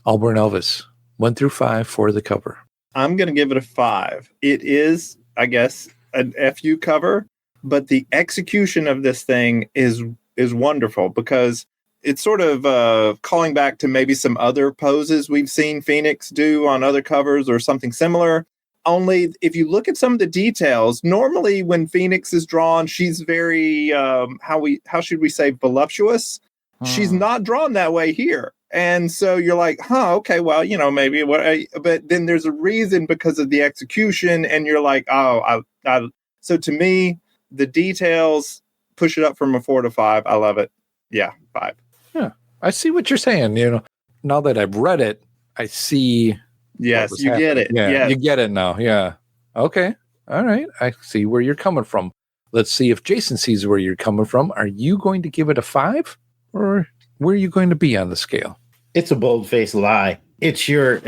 Auburn Elvis, 1 through 5 for the cover. I'm going to give it a 5. It is, I guess, an FU cover, but the execution of this thing is wonderful because it's sort of calling back to maybe some other poses we've seen Phoenix do on other covers or something similar. Only if you look at some of the details, normally when Phoenix is drawn, she's very, how should we say, voluptuous. She's not drawn that way here. And so you're like, okay, well, maybe. But then there's a reason because of the execution. And you're like, so to me, the details push it up from a 4 to 5. I love it. Yeah, 5. Yeah, I see what you're saying. Now that I've read it, I see. Yes, you get it. Yeah, yes. You get it now. Yeah. Okay. All right. I see where you're coming from. Let's see if Jason sees where you're coming from. Are you going to give it a 5, or where are you going to be on the scale? It's a bold-faced lie. It's just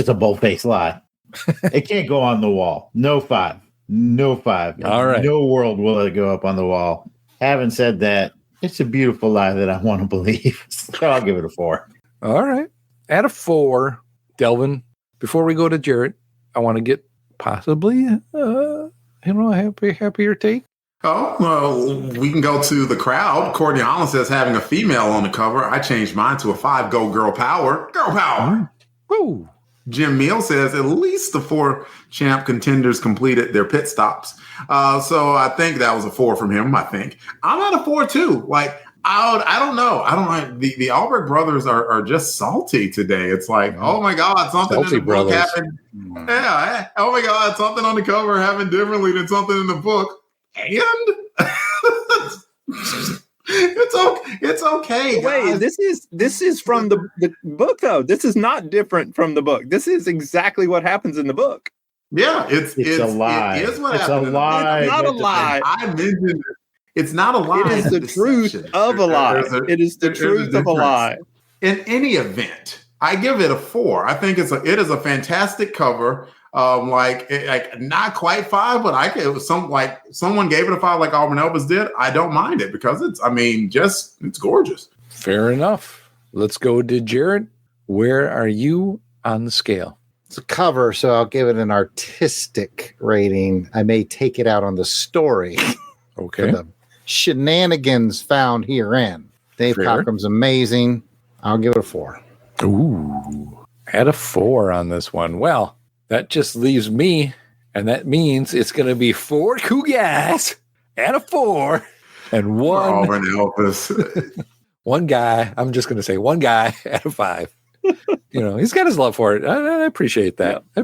a bold-faced lie. It can't go on the wall. No 5. No 5. All right. No world will it go up on the wall. Having said that, it's a beautiful lie that I want to believe. So I'll give it a 4. All right. At a 4, Delvin, before we go to Jarrett, I want to get possibly a happier take. Oh, well, we can go to the crowd. Courtney Allen says having a female on the cover. I changed mine to a 5. Go girl power. Girl power. Woo. Jim Meal says at least the 4 champ contenders completed their pit stops. So I think that was a 4 from him, I think. I'm at a 4 too. Like, I don't know. I don't like the Albrecht brothers are just salty today. It's like, oh my God, something salty in the book happened. Yeah. Oh my God, something on the cover happened differently than something in the book. And it's okay. Wait, guys. this is from the book though. This is not different from the book. This is exactly what happens in the book. Yeah, it's a lie. It is what it's happened. A lie. It's not a lie. I mentioned it. It's not a lie. It is the truth of a lie. It is the truth of a lie. In any event, I give it a 4. I think it is a fantastic cover. Like not quite 5, but it was someone gave it a 5 like Auburn Elvis did. I don't mind it because it's gorgeous. Fair enough. Let's go to Jared. Where are you on the scale? It's a cover, so I'll give it an artistic rating. I may take it out on the story. Okay. For the shenanigans found herein. Dave Cockrum's amazing. I'll give it a 4. Ooh, at a 4 on this one. Well, that just leaves me, and that means it's going to be 4 cool guys at a 4 and 1 Auburn Elvis. one guy. I'm just going to say 1 guy at a 5. He's got his love for it. I appreciate that. Yeah.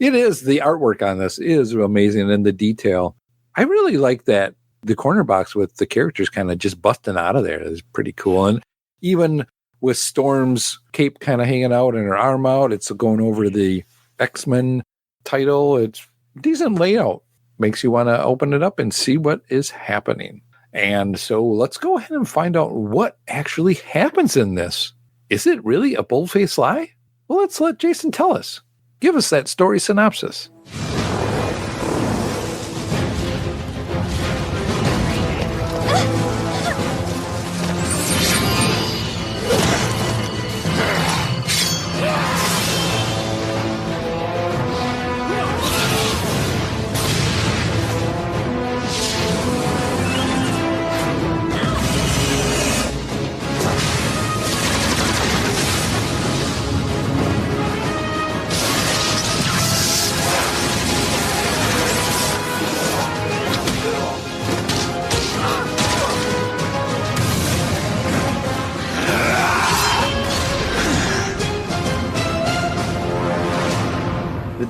It is, the artwork on this is amazing, and the detail. I really like that the corner box with the characters kind of just busting out of there is pretty cool. And even with Storm's cape kind of hanging out and her arm out, it's going over the X-Men title. It's decent layout. Makes you want to open it up and see what is happening. And so let's go ahead and find out what actually happens in this. Is it really a bold-faced lie? Well, let's let Jason tell us. Give us that story synopsis.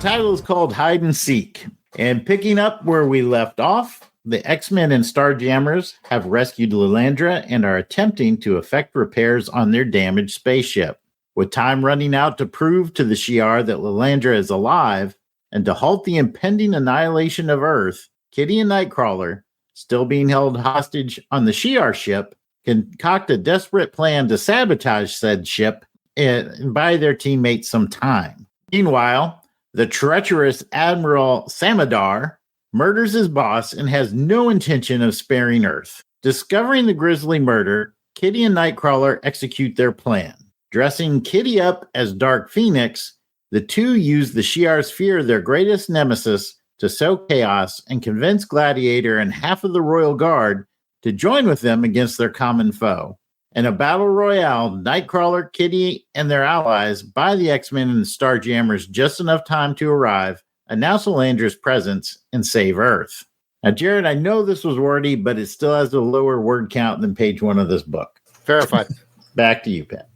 title is called Hide and Seek. And picking up where we left off, the X-Men and Starjammers have rescued Lilandra and are attempting to effect repairs on their damaged spaceship. With time running out to prove to the Shi'ar that Lilandra is alive and to halt the impending annihilation of Earth, Kitty and Nightcrawler, still being held hostage on the Shi'ar ship, concoct a desperate plan to sabotage said ship and buy their teammates some time. Meanwhile, the treacherous Admiral Samadar murders his boss and has no intention of sparing Earth. Discovering the grisly murder, Kitty and Nightcrawler execute their plan. Dressing Kitty up as Dark Phoenix, the two use the Shi'ar's fear, their greatest nemesis, to sow chaos and convince Gladiator and half of the Royal Guard to join with them against their common foe. In a battle royale, Nightcrawler, Kitty, and their allies buy the X-Men and the Starjammers just enough time to arrive, announce Lilandra's presence, and save Earth. Now, Jared, I know this was wordy, but it still has a lower word count than page 1 of this book. Verified. Back to you, Pat.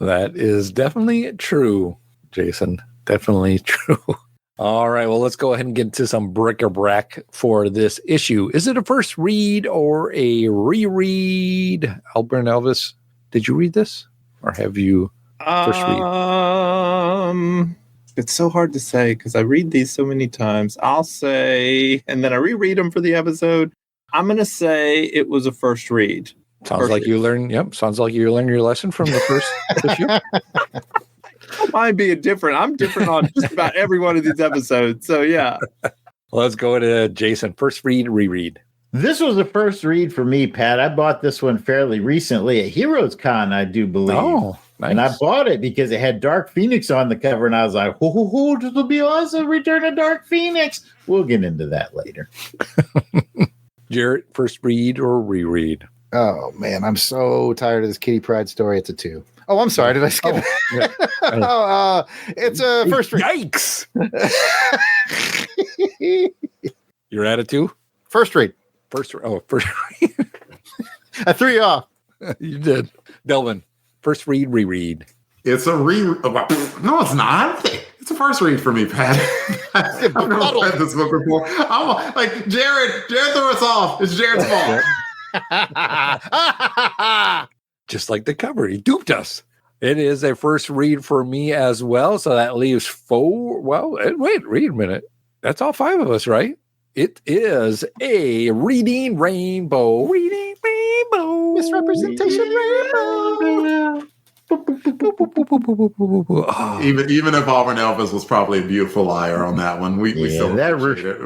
That is definitely true, Jason. Definitely true. All right, well, let's go ahead and get to some bric-a-brac for this issue. Is it a first read or a reread? Auburn Elvis, did you read this? Or have you first read? It's so hard to say because I read these so many times. I'll say, and then I reread them for the episode. I'm going to say it was a first read. Sounds like you learned your lesson from the first issue. Mine being different. I'm different on just about every one of these episodes. So, yeah. Let's go to Jason. First read, reread. This was the first read for me, Pat. I bought this one fairly recently at Heroes Con, I do believe. Oh, nice. And I bought it because it had Dark Phoenix on the cover, and I was like, "Ho, this will be awesome! Return of Dark Phoenix." We'll get into that later. Jarrett, first read or reread? Oh man, I'm so tired of this Kitty Pryde story. It's a 2. Oh, I'm sorry. Did I skip? It's a first read. Yikes! You're at a 2? First read. First read. I threw you off. You did. Delvin, first read, reread. It's a read. No, it's not. It's a first read for me, Pat. I've never read this book before. I'm like, Jared threw us off. It's Jared's fault. Just like the cover, he duped us. It is a first read for me as well, so that leaves 4. Well, wait a minute. That's all 5 of us, right? It is a Reading Rainbow. Reading Rainbow. Misrepresentation Rainbow. Oh. Even if Auburn Elvis was probably a beautiful liar on that one, we still appreciate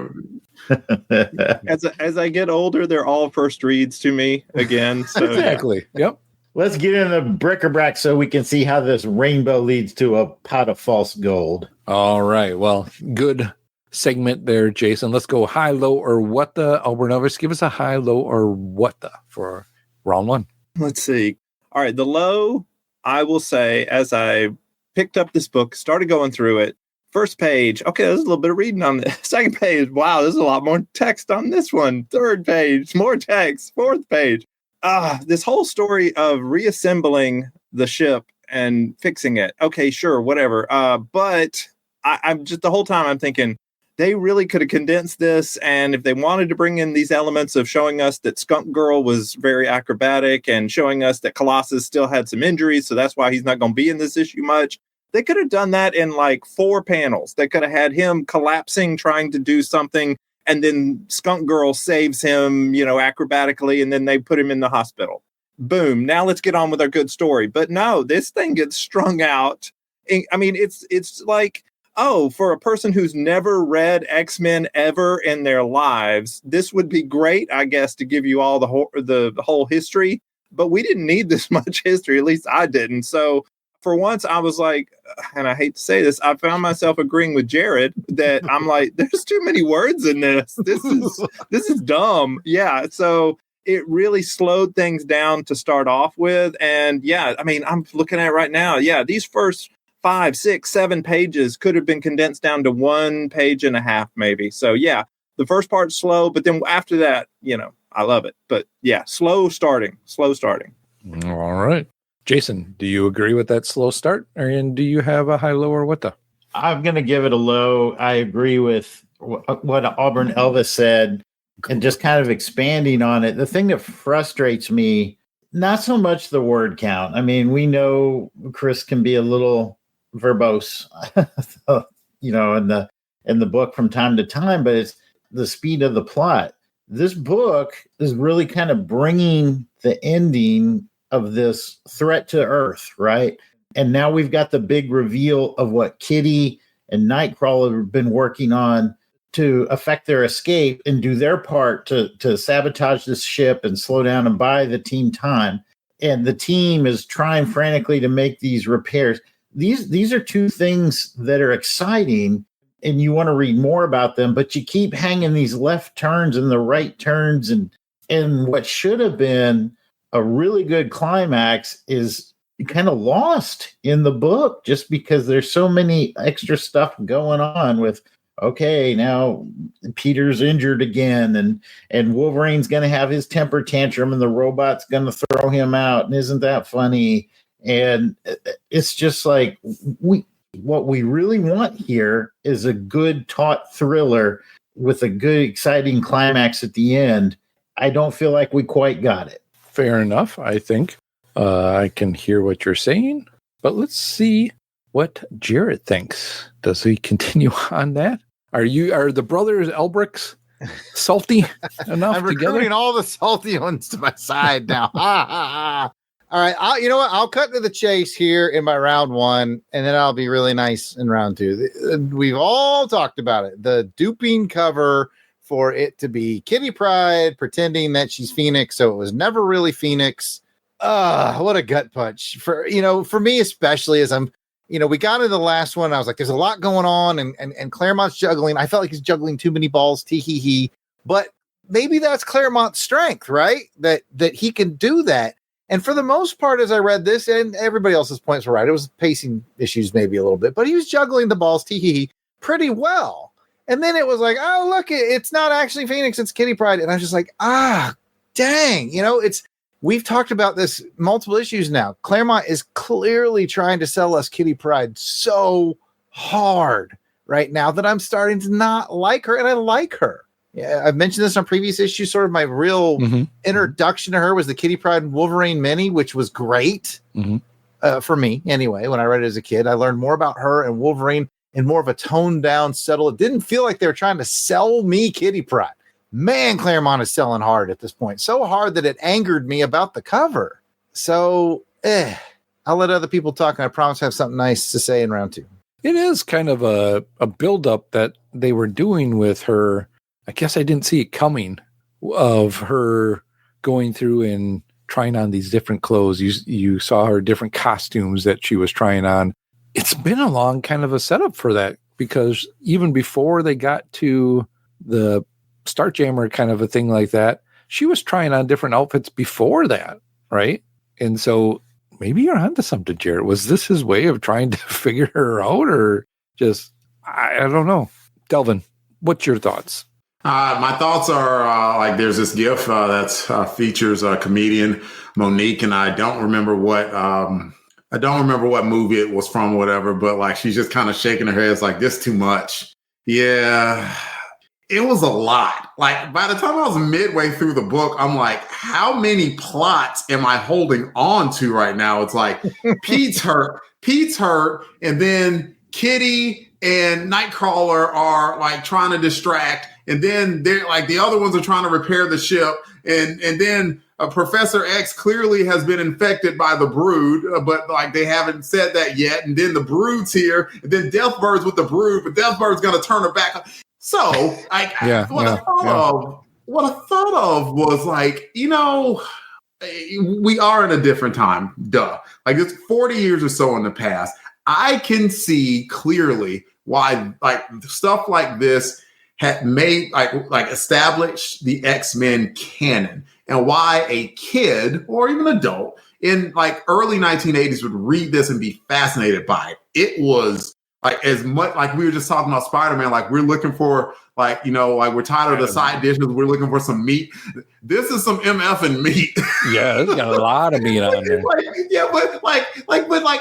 it. As I get older, they're all first reads to me again. So, exactly. Yeah. Yep. Let's get into bric-a-brac so we can see how this rainbow leads to a pot of false gold. All right. Well, good segment there, Jason. Let's go high, low, or what the. Auburn Elvis, give us a high, low, or what the for round 1. Let's see. All right. The low, I will say, as I picked up this book, started going through it, first page, okay, there's a little bit of reading on this. Second page, wow, there's a lot more text on this one. Third page, more text. Fourth page. This whole story of reassembling the ship and fixing it. Okay, sure, whatever. But I'm just the whole time I'm thinking they really could have condensed this. And if they wanted to bring in these elements of showing us that Skunk Girl was very acrobatic and showing us that Colossus still had some injuries, so that's why he's not going to be in this issue much. They could have done that in like 4 panels. They could have had him collapsing, trying to do something, and then Skunk Girl saves him, acrobatically, and then they put him in the hospital. Boom. Now let's get on with our good story. But no, this thing gets strung out. I mean, it's like, for a person who's never read X-Men ever in their lives, this would be great, I guess, to give you all the whole history. But we didn't need this much history. At least I didn't. So for once, I was like, and I hate to say this, I found myself agreeing with Jared that I'm like, there's too many words in this. This is dumb. Yeah. So it really slowed things down to start off with. And yeah, I mean, I'm looking at it right now. Yeah, these first 5, 6, 7 pages could have been condensed down to 1.5 pages, maybe. So yeah, the first part's slow, but then after that, I love it. But yeah, slow starting. All right. Jason, do you agree with that slow start? And do you have a high, low, or what the? I'm going to give it a low. I agree with what Auburn Elvis said, and just kind of expanding on it. The thing that frustrates me, not so much the word count. I mean, we know Chris can be a little verbose, in the book from time to time, but it's the speed of the plot. This book is really kind of bringing the ending of this threat to Earth, right? And now we've got the big reveal of what Kitty and Nightcrawler have been working on to affect their escape and do their part to sabotage this ship and slow down and buy the team time. And the team is trying frantically to make these repairs. These are two things that are exciting, and you want to read more about them, but you keep hanging these left turns and the right turns, and what should have been a really good climax is kind of lost in the book just because there's so many extra stuff going on with, okay, now Peter's injured again, and Wolverine's going to have his temper tantrum, and the robot's going to throw him out, and isn't that funny? And it's just like, what we really want here is a good taut thriller with a good, exciting climax at the end. I don't feel like we quite got it. Fair enough, I think. I can hear what you're saying, but let's see what Jared thinks. Does he continue on that? Are the brothers Elbricks salty enough? I'm recruiting together? all the salty ones to my side now. All right, you know what? I'll cut to the chase here in my round one, and then I'll be really nice in round two. We've all talked about it. The duping cover for it to be Kitty Pryde pretending that she's Phoenix, so it was never really Phoenix. What a gut punch for me, especially as we got into the last one. I was like, there's a lot going on, and Claremont's juggling. I felt like he's juggling too many balls. Tee-hee-hee. But maybe that's Claremont's strength, right? That he can do that. And for the most part, as I read this, and everybody else's points were right, it was pacing issues maybe a little bit, but he was juggling the balls, tee-hee-hee, pretty well. And then it was like, oh, look, it's not actually Phoenix, it's Kitty Pryde. And I was just like, dang, we've talked about this multiple issues now. Claremont is clearly trying to sell us Kitty Pryde so hard right now that I'm starting to not like her, and I like her. Yeah, I've mentioned this on previous issues. Sort of my real introduction to her was the Kitty Pryde and Wolverine mini, which was great for me anyway. When I read it as a kid, I learned more about her and Wolverine in more of a toned down, subtle. It didn't feel like they were trying to sell me Kitty Pryde. Man, Claremont is selling hard at this point. So hard that it angered me about the cover. So, I'll let other people talk, and I promise I have something nice to say in round two. It is kind of a build-up that they were doing with her. I guess I didn't see it coming, of her going through and trying on these different clothes. You saw her different costumes that she was trying on. It's been a long kind of a setup for that, because even before they got to the Starjammer kind of a thing like that, she was trying on different outfits before that, right? And so maybe you're onto something, Jared. Was this his way of trying to figure her out, or just, I don't know. Delvin, what's your thoughts? My thoughts are like there's this GIF that features a comedian, Monique, and I don't remember what movie it was from, whatever, but like she's just kind of shaking her head. It's like, this too much. Yeah, it was a lot. Like by the time I was midway through the book, I'm like, how many plots am I holding on to right now? It's like Pete's hurt, and then Kitty and Nightcrawler are like trying to distract. And then they're like the other ones are trying to repair the ship. And then Professor X clearly has been infected by the Brood, but like they haven't said that yet. And then the Brood's here. And then Deathbird's with the Brood, but Deathbird's going to turn her back. So what I thought of was like, we are in a different time. Duh. Like it's 40 years or so in the past. I can see clearly why like stuff like this had made like established the X-Men canon, and why a kid or even adult in like early 1980s would read this and be fascinated by it. It was Like as much like we were just talking about Spider-Man, like we're looking for like, you know, like we're tired of the side dishes. We're looking for some meat. This is some MF and meat. Yeah, it's got a lot of meat on there. But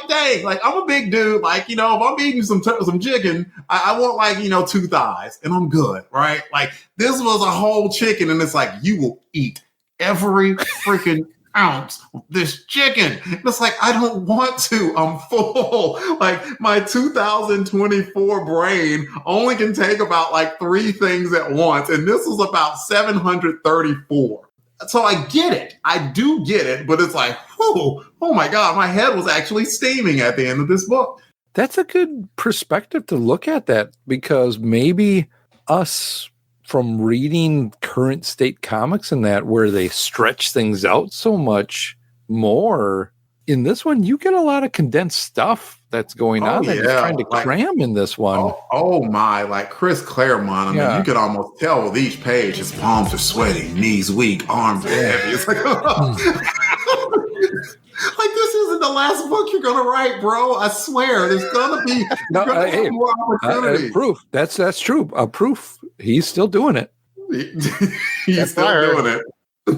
dang, like I'm a big dude. Like, you know, if I'm eating some chicken, I want like, you know, 2 thighs and I'm good, right? Like this was a whole chicken and it's like, you will eat every freaking ounce of this chicken. It's like, I don't want to. I'm full. Like my 2024 brain only can take about like 3 things at once. And this was about 734. So I get it. I do get it. But it's like, oh my God, my head was actually steaming at the end of this book. That's a good perspective to look at that, because maybe us from reading current state comics and that where they stretch things out so much more, in this one you get a lot of condensed stuff that's going on that you're trying to cram in this one. Oh my, like Chris Claremont, I mean, you could almost tell with each page his palms are sweaty, knees weak, arms are heavy. It's like, like this isn't the last book you're gonna write, bro. I swear, there's gonna be more opportunity. Proof. That's true. Proof. He's still doing it. He's still doing it.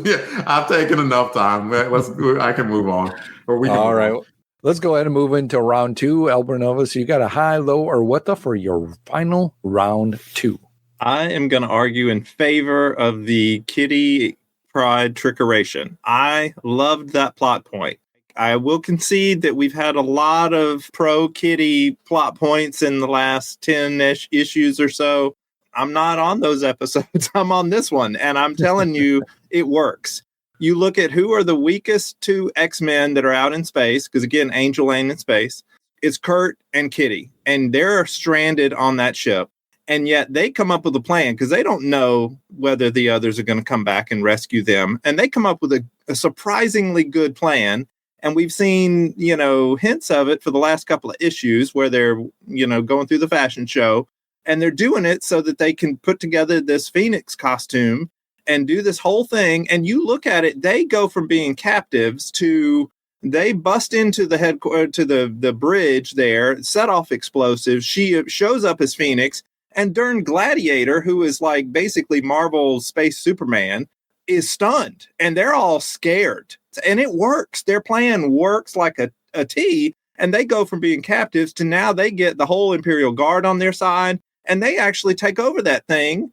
Yeah, I've taken enough time. I can move on. All right. Let's go ahead and move into round 2. Auburn Elvis, you got a high, low, or what the for your final round 2? I am going to argue in favor of the Kitty Pryde trickeration. I loved that plot point. I will concede that we've had a lot of pro-Kitty plot points in the last 10 issues or so. I'm not on those episodes. I'm on this one. And I'm telling you, it works. You look at who are the weakest 2 X-Men that are out in space, because again, Angel ain't in space. It's Kurt and Kitty, and they're stranded on that ship. And yet they come up with a plan because they don't know whether the others are going to come back and rescue them. And they come up with a surprisingly good plan. And we've seen, you know, hints of it for the last couple of issues where they're, you know, going through the fashion show. And they're doing it so that they can put together this Phoenix costume and do this whole thing. And you look at it, they go from being captives to they bust into the the bridge there, set off explosives. She shows up as Phoenix, and Dern Gladiator, who is like basically Marvel's space Superman, is stunned, and they're all scared. And it works. Their plan works like a T. And they go from being captives to now they get the whole Imperial Guard on their side. And they actually take over that thing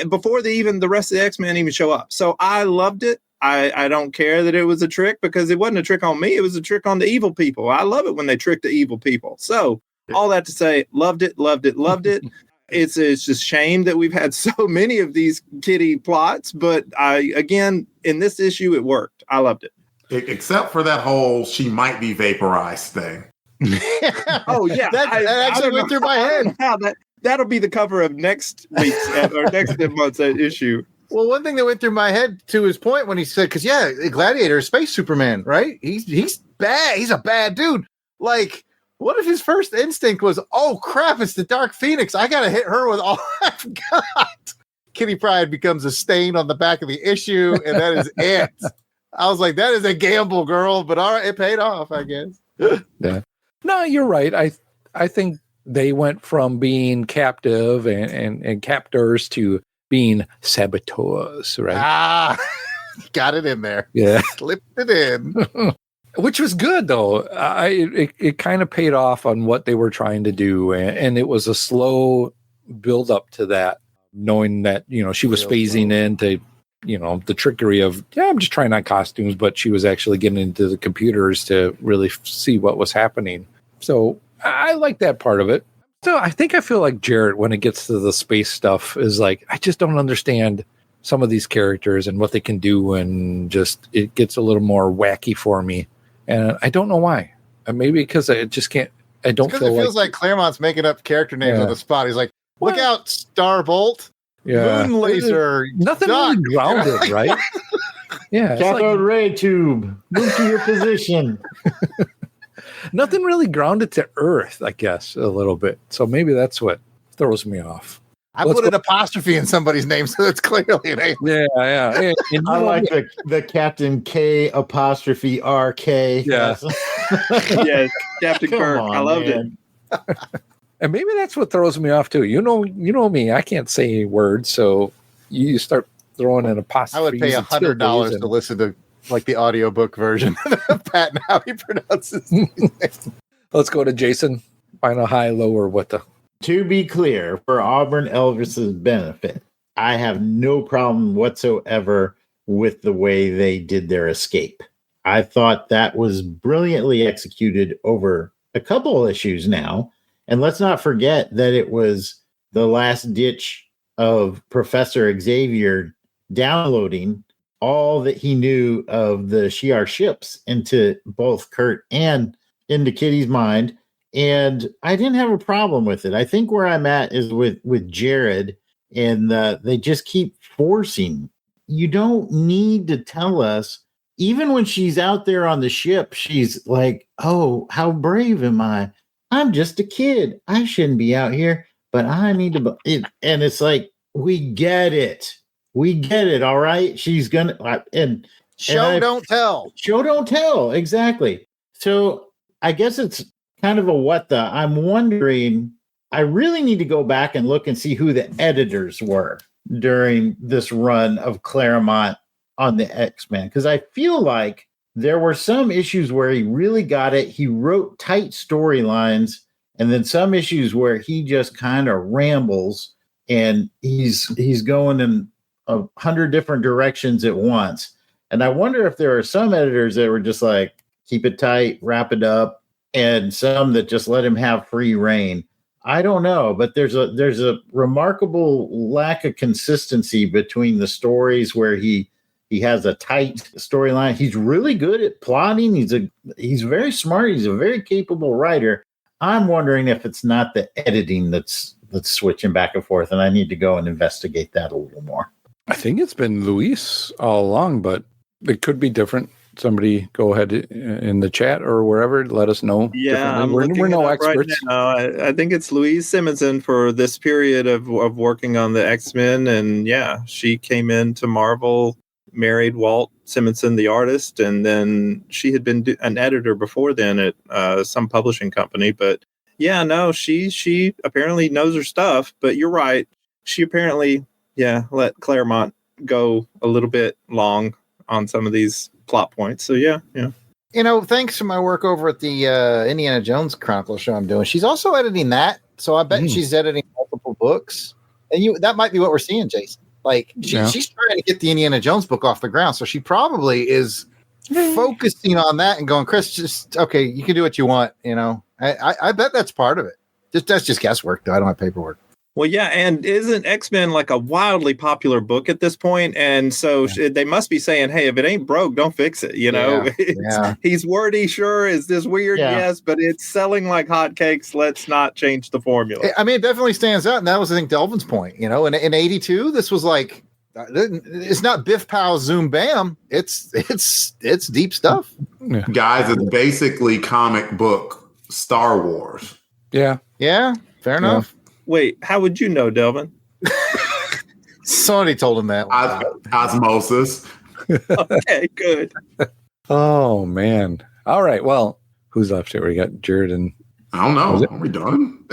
before the rest of the X-Men even show up. So I loved it. I don't care that it was a trick, because it wasn't a trick on me. It was a trick on the evil people. I love it when they trick the evil people. So all that to say, loved it. It's just shame that we've had so many of these Kitty plots. But again, in this issue, it worked. I loved it. Except for that whole she might be vaporized thing. Oh, yeah. that actually went through my head. That'll be the cover of next week's or next month's issue. Well, one thing that went through my head to his point when he said, because Gladiator is Space Superman, right? He's bad. He's a bad dude. Like, what if his first instinct was, oh crap, it's the Dark Phoenix. I gotta hit her with all I forgot. Kitty Pryde becomes a stain on the back of the issue, and that is it. I was like, that is a gamble, girl, but all right, it paid off, I guess. Yeah. No, you're right. I think they went from being captive and captors to being saboteurs, right? Got it in there. Yeah. Slipped it in. Which was good, though. It kind of paid off on what they were trying to do. And it was a slow build up to that, knowing that, you know, she was phasing into, you know, the trickery of, I'm just trying on costumes, but she was actually getting into the computers to really see what was happening. So I like that part of it. So I feel like Jarrett, when it gets to the space stuff, is like, I just don't understand some of these characters and what they can do. And just, it gets a little more wacky for me. And I don't know why. Maybe because I just can't, I don't feel like. It feels like Claremont's making up character names on the spot. He's like, look out, Starbolt. Yeah. Moon laser. Nothing really grounded, right? Yeah. Cathode ray tube. Move to your position. Nothing really grounded to Earth, I guess, a little bit. So maybe that's what throws me off. I put an apostrophe in somebody's name, so it's clearly an A. Yeah. I like the Captain K apostrophe RK. Yeah. Yes, Captain Kirk. I loved it. And maybe that's what throws me off too. You know me. I can't say words, so you start throwing in apostrophes. I would pay $100 to listen to like the audiobook version of Pat and how he pronounces these names. Let's go to Jason. Final high, low, or what the? To be clear, for Auburn Elvis's benefit, I have no problem whatsoever with the way they did their escape. I thought that was brilliantly executed over a couple issues now. And let's not forget that it was the last ditch of Professor Xavier downloading all that he knew of the Shi'ar ships into both Kurt and into Kitty's mind. And I didn't have a problem with it. I think where I'm at is with Jared, and they just keep forcing. You don't need to tell us. Even when she's out there on the ship, she's like, oh, how brave am I? I'm just a kid. I shouldn't be out here, but I need to. And it's like, we get it. We get it. All right. She's going to. Don't tell. Show, don't tell. Exactly. So I guess it's kind of a what the. I'm wondering, I really need to go back and look and see who the editors were during this run of Claremont on the X-Men, because I feel like there were some issues where he really got it. He wrote tight storylines, and then some issues where he just kind of rambles and he's going in 100 different directions at once. And I wonder if there are some editors that were just like, keep it tight, wrap it up, and some that just let him have free reign. I don't know, but there's a remarkable lack of consistency between the stories where he has a tight storyline. He's really good at plotting. He's very smart. He's a very capable writer. I'm wondering if it's not the editing that's switching back and forth, and I need to go and investigate that a little more. I think it's been Luis all along, but it could be different. Somebody go ahead in the chat or wherever, let us know. Yeah, we're no experts. Right now. I think it's Louise Simonson for this period of working on the X-Men, and yeah, she came into Marvel, married Walt Simonson, the artist, and then she had been an editor before then at some publishing company. But yeah, no, she apparently knows her stuff. But you're right, she apparently let Claremont go a little bit long on some of these plot points. So yeah. Thanks to my work over at the Indiana Jones Chronicles show I'm doing, she's also editing that. So I bet she's editing multiple books, and that might be what we're seeing, Jason. Like she's trying to get the Indiana Jones book off the ground. So she probably is focusing on that and going, Chris, just okay, you can do what you want. I bet that's part of it. That's just guesswork, though. I don't have paperwork. Well, yeah, and isn't X-Men like a wildly popular book at this point? And so they must be saying, hey, if it ain't broke, don't fix it. He's wordy, sure. Is this weird? Yeah. Yes, but it's selling like hotcakes. Let's not change the formula. I mean, it definitely stands out. And that was, I think, Delvin's point. In 82, this was like, it's not Biff Pow Zoom Bam. It's deep stuff. Yeah. Guys, it's basically comic book Star Wars. Yeah. Yeah. Fair enough. Wait, how would you know, Delvin? Somebody told him that. Osmosis. Okay, good. Oh, man. All right. Well, who's left here? We got Jared and... I don't know. Are we done?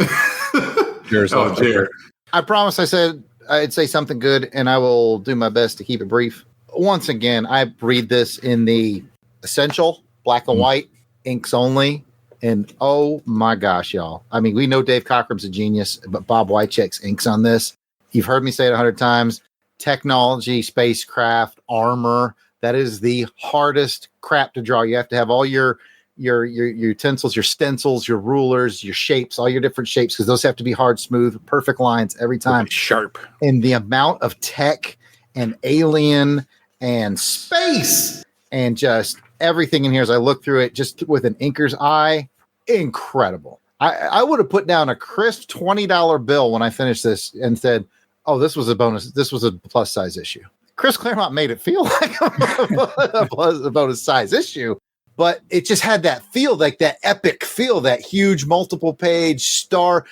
Jared's Jared. I promise I said I'd say something good, and I will do my best to keep it brief. Once again, I read this in the essential, black and white, inks only. And oh my gosh, y'all. I mean, we know Dave Cockrum's a genius, but Bob Wycheck's inks on this. You've heard me say it 100 times. Technology, spacecraft, armor. That is the hardest crap to draw. You have to have all your utensils, your stencils, your rulers, your shapes, all your different shapes, because those have to be hard, smooth, perfect lines every time. Sharp. And the amount of tech and alien and space and just everything in here, as I look through it just with an inker's eye, incredible. I would have put down a crisp $20 bill when I finished this and said, oh, this was a bonus. This was a plus size issue. Chris Claremont made it feel like a bonus size issue, but it just had that feel, like that epic feel, that huge multiple page Star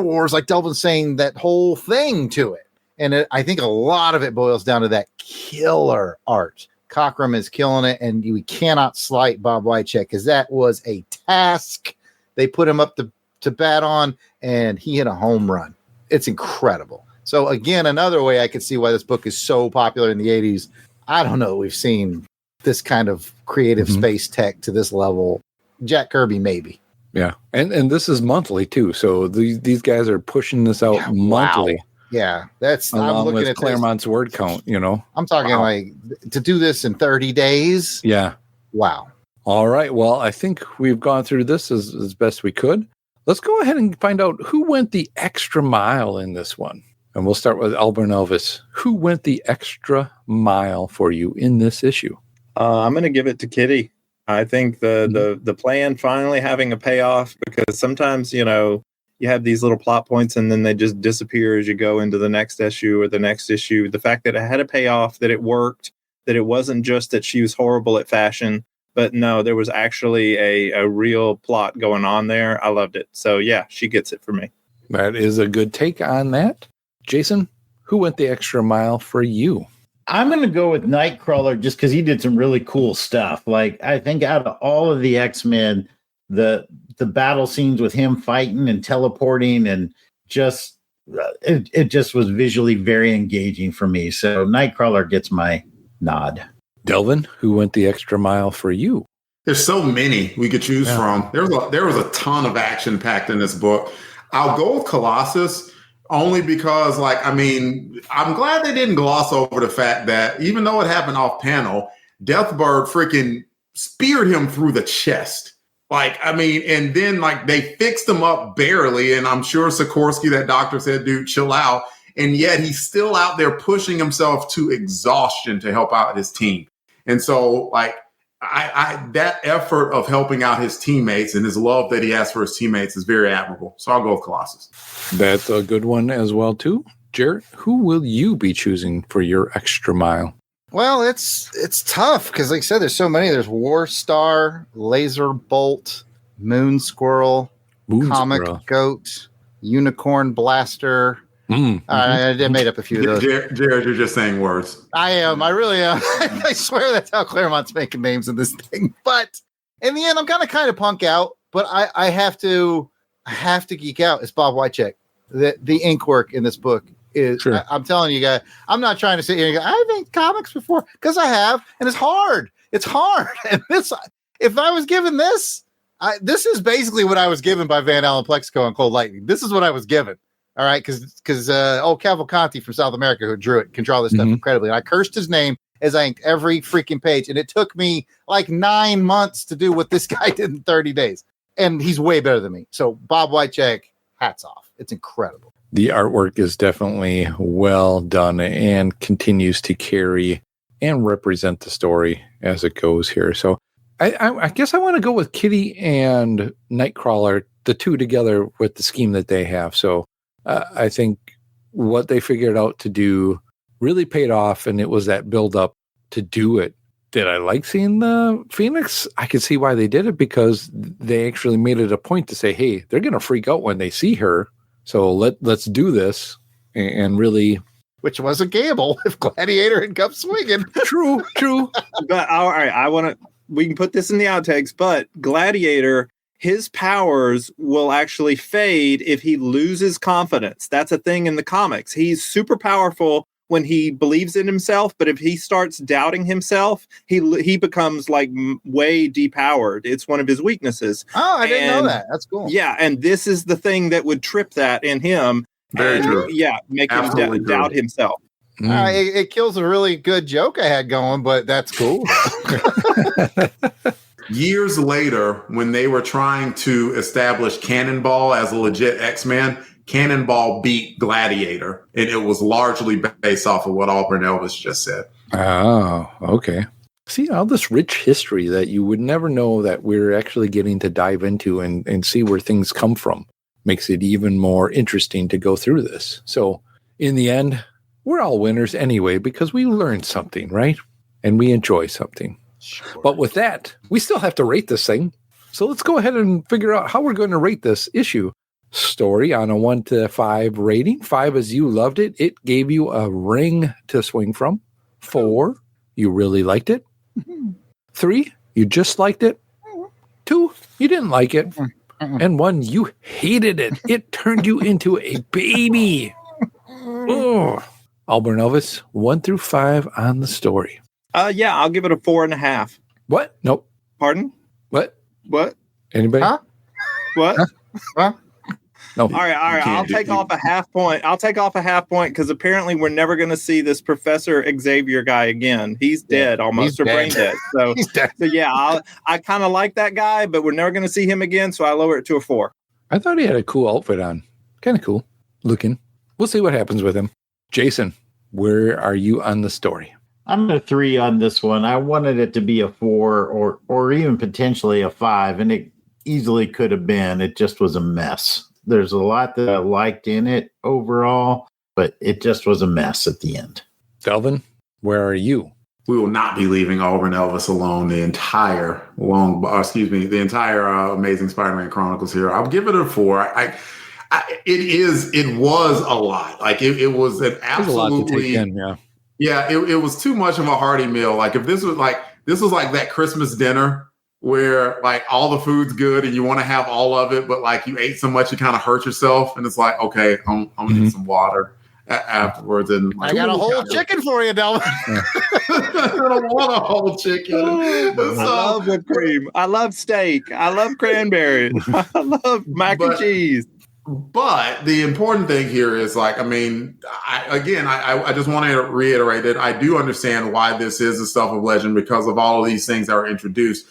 Wars, like Delvin's saying, that whole thing to it. And I think a lot of it boils down to that killer art. Cockrum is killing it, and we cannot slight Bob Wycheck because that was a task. They put him up to to bat on, and he hit a home run. It's incredible. So again, another way I could see why this book is so popular in the 80s. I don't know. We've seen this kind of creative space tech to this level. Jack Kirby, maybe. Yeah. And this is monthly too. So these guys are pushing this out monthly. Wow. Yeah. That's along I'm looking with at Claremont's word count, I'm talking like to do this in 30 days. Yeah. Wow. All right. Well, I think we've gone through this as best we could. Let's go ahead and find out who went the extra mile in this one. And we'll start with Auburn Elvis. Who went the extra mile for you in this issue? I'm going to give it to Kitty. I think the plan finally having a payoff, because sometimes, you have these little plot points and then they just disappear as you go into the next issue or the next issue. The fact that it had a payoff, that it worked, that it wasn't just that she was horrible at fashion, but no, there was actually a real plot going on there. I loved it. So yeah, she gets it for me. That is a good take on that. Jason, who went the extra mile for you? I'm going to go with Nightcrawler just because he did some really cool stuff. Like, I think out of all of the X-Men, the battle scenes with him fighting and teleporting and just it just was visually very engaging for me. So Nightcrawler gets my nod. Delvin, who went the extra mile for you? There's so many we could choose from. There was a ton of action packed in this book. I'll go with Colossus. Only because, I'm glad they didn't gloss over the fact that even though it happened off panel, Deathbird freaking speared him through the chest. And then they fixed him up barely. And I'm sure Sikorsky, that doctor, said, dude, chill out. And yet he's still out there pushing himself to exhaustion to help out his team. And so, that effort of helping out his teammates and his love that he has for his teammates is very admirable. So I'll go with Colossus. That's a good one as well, too. Jared, who will you be choosing for your extra mile? Well, it's tough because, like I said, there's so many. There's War Star, Laser Bolt, Moon Squirrel, Comic Goat, Unicorn Blaster. I made up a few of those. Jared, you're just saying words. I am. I really am. I swear that's how Claremont's making names in this thing. But in the end, I'm gonna kind of punk out. But I have to geek out. It's Bob Wycheck. The ink work in this book is. Sure. I'm telling you guys. I'm not trying to sit here and go, I've made comics before, because I have, and it's hard. It's hard. And this, if I was given this, this is basically what I was given by Van Allen Plexico and Cold Lightning. This is what I was given. All right, because Cavalcanti from South America, who drew it, can draw this stuff incredibly. And I cursed his name as I inked every freaking page, and it took me like 9 months to do what this guy did in 30 days. And he's way better than me. So Bob Wycheck, hats off. It's incredible. The artwork is definitely well done and continues to carry and represent the story as it goes here. So I guess I want to go with Kitty and Nightcrawler, the two together with the scheme that they have. So I think what they figured out to do really paid off, and it was that build up to do it. Did I like seeing the Phoenix? I could see why they did it, because they actually made it a point to say, hey, they're going to freak out when they see her. So let's do this and really. Which was a gamble if Gladiator had come swinging. True. But all right, we can put this in the outtakes, but Gladiator, his powers will actually fade if he loses confidence. That's a thing in the comics. He's super powerful when he believes in himself, but if he starts doubting himself, he becomes way depowered. It's one of his weaknesses. Oh, I didn't know that. That's cool. Yeah, and this is the thing that would trip that in him. Very true. Yeah, make Absolutely him doubt himself. It kills a really good joke I had going, but that's cool. Years later, when they were trying to establish Cannonball as a legit X-Man, Cannonball beat Gladiator, and it was largely based off of what Auburn Elvis just said. Oh, okay. See, all this rich history that you would never know that we're actually getting to dive into and see where things come from makes it even more interesting to go through this. So in the end, we're all winners anyway, because we learned something, right? And we enjoy something. Sure. But with that, we still have to rate this thing. So let's go ahead and figure out how we're going to rate this issue. Story on a 1 to 5 rating. 5 is you loved it. It gave you a ring to swing from. 4, you really liked it. 3, you just liked it. 2, you didn't like it. and one you hated it. It turned you into a baby. Oh. Auburn Elvis, 1 through 5 on the story. Yeah, I'll give it a 4.5. What? Nope. Pardon? What? Anybody? Huh? What? Huh? No. All right. I'll take off a half point. Because apparently we're never going to see this Professor Xavier guy again. He's dead almost, or brain dead. So, He's dead. So yeah, I kind of like that guy, but we're never going to see him again. So I lower it to a 4. I thought he had a cool outfit on. Kind of cool looking. We'll see what happens with him. Jason, where are you on the story? I'm a 3 on this one. I wanted it to be a 4 or even potentially a 5, and it easily could have been. It just was a mess. There's a lot that I liked in it overall, but it just was a mess at the end. Delvin, where are you? We will not be leaving Auburn Elvis alone the entire Amazing Spider-Man Chronicles here. I'll give it a 4. It was a lot. Like it was an absolutely, a lot to take in, yeah. Yeah, it was too much of a hearty meal. Like if this was like that Christmas dinner where like all the food's good and you want to have all of it, but like you ate so much you kind of hurt yourself, and it's like, okay, I'm gonna need some water afterwards. And I got a whole chicken for you, Delvin. I don't want a whole chicken. I love whipped cream. I love steak. I love cranberries. I love mac and cheese. But the important thing here is like, I mean, I just want to reiterate that I do understand why this is a stuff of legend because of all of these things that are introduced.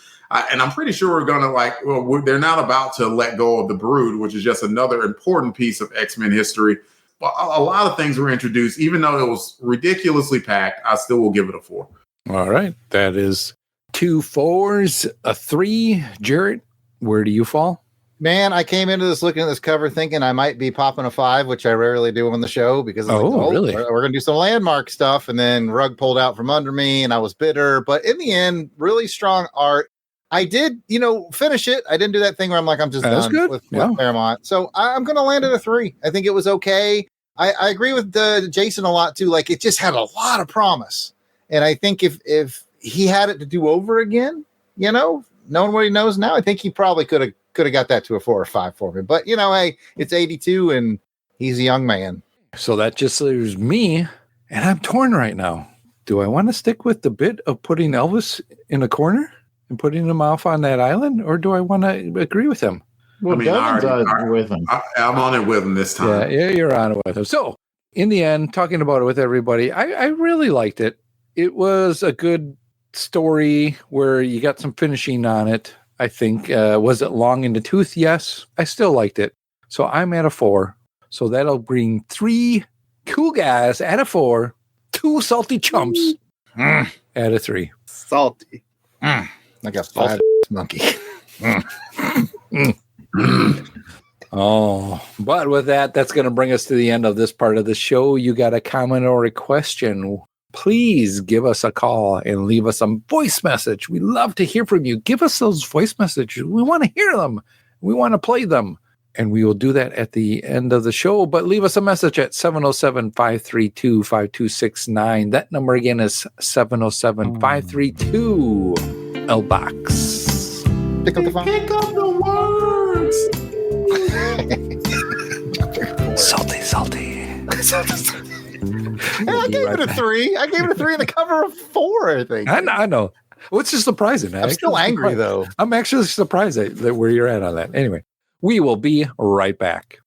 And I'm pretty sure we're going to they're not about to let go of the Brood, which is just another important piece of X-Men history. But a lot of things were introduced, even though it was ridiculously packed, I still will give it a 4. All right. That is 2 4s, a 3. Jarrett, where do you fall? Man, I came into this looking at this cover thinking I might be popping a 5, which I rarely do on the show because really? We're going to do some landmark stuff, and then rug pulled out from under me, and I was bitter. But in the end, really strong art. I did, finish it. I didn't do that thing where I'm like, I'm just done with Paramount. So I'm going to land at a 3. I think it was okay. I agree with Jason a lot too. Like it just had a lot of promise, and I think if he had it to do over again, knowing what he knows now, I think he probably could have got that to a 4 or 5 for me. But hey, it's 82 and he's a young man. So that just leaves me, and I'm torn right now. Do I want to stick with the bit of putting Elvis in a corner and putting him off on that island, or do I want to agree with him? Well, with him. I'm on it with him this time. Yeah, you're on it with him. So in the end, talking about it with everybody, I really liked it. It was a good story where you got some finishing on it. I think, was it long in the tooth? Yes, I still liked it. So I'm at a 4. So that'll bring 3 cool guys at a 4, 2 salty chumps at a 3. Salty. Like a 5 monkey. Oh, but with that's going to bring us to the end of this part of the show. You got a comment or a question? Please give us a call and leave us a voice message. We love to hear from you. Give us those voice messages. We want to hear them. We want to play them. And we will do that at the end of the show. But leave us a message at 707-532-5269. That number again is 707-532 LBOX. Pick up the phone. Pick up the words. Salty. I gave it a 3. I gave it a 3 in the cover of 4, I think. I know. What's just surprising? I'm still angry, though. I'm actually surprised that where you're at on that. Anyway, we will be right back.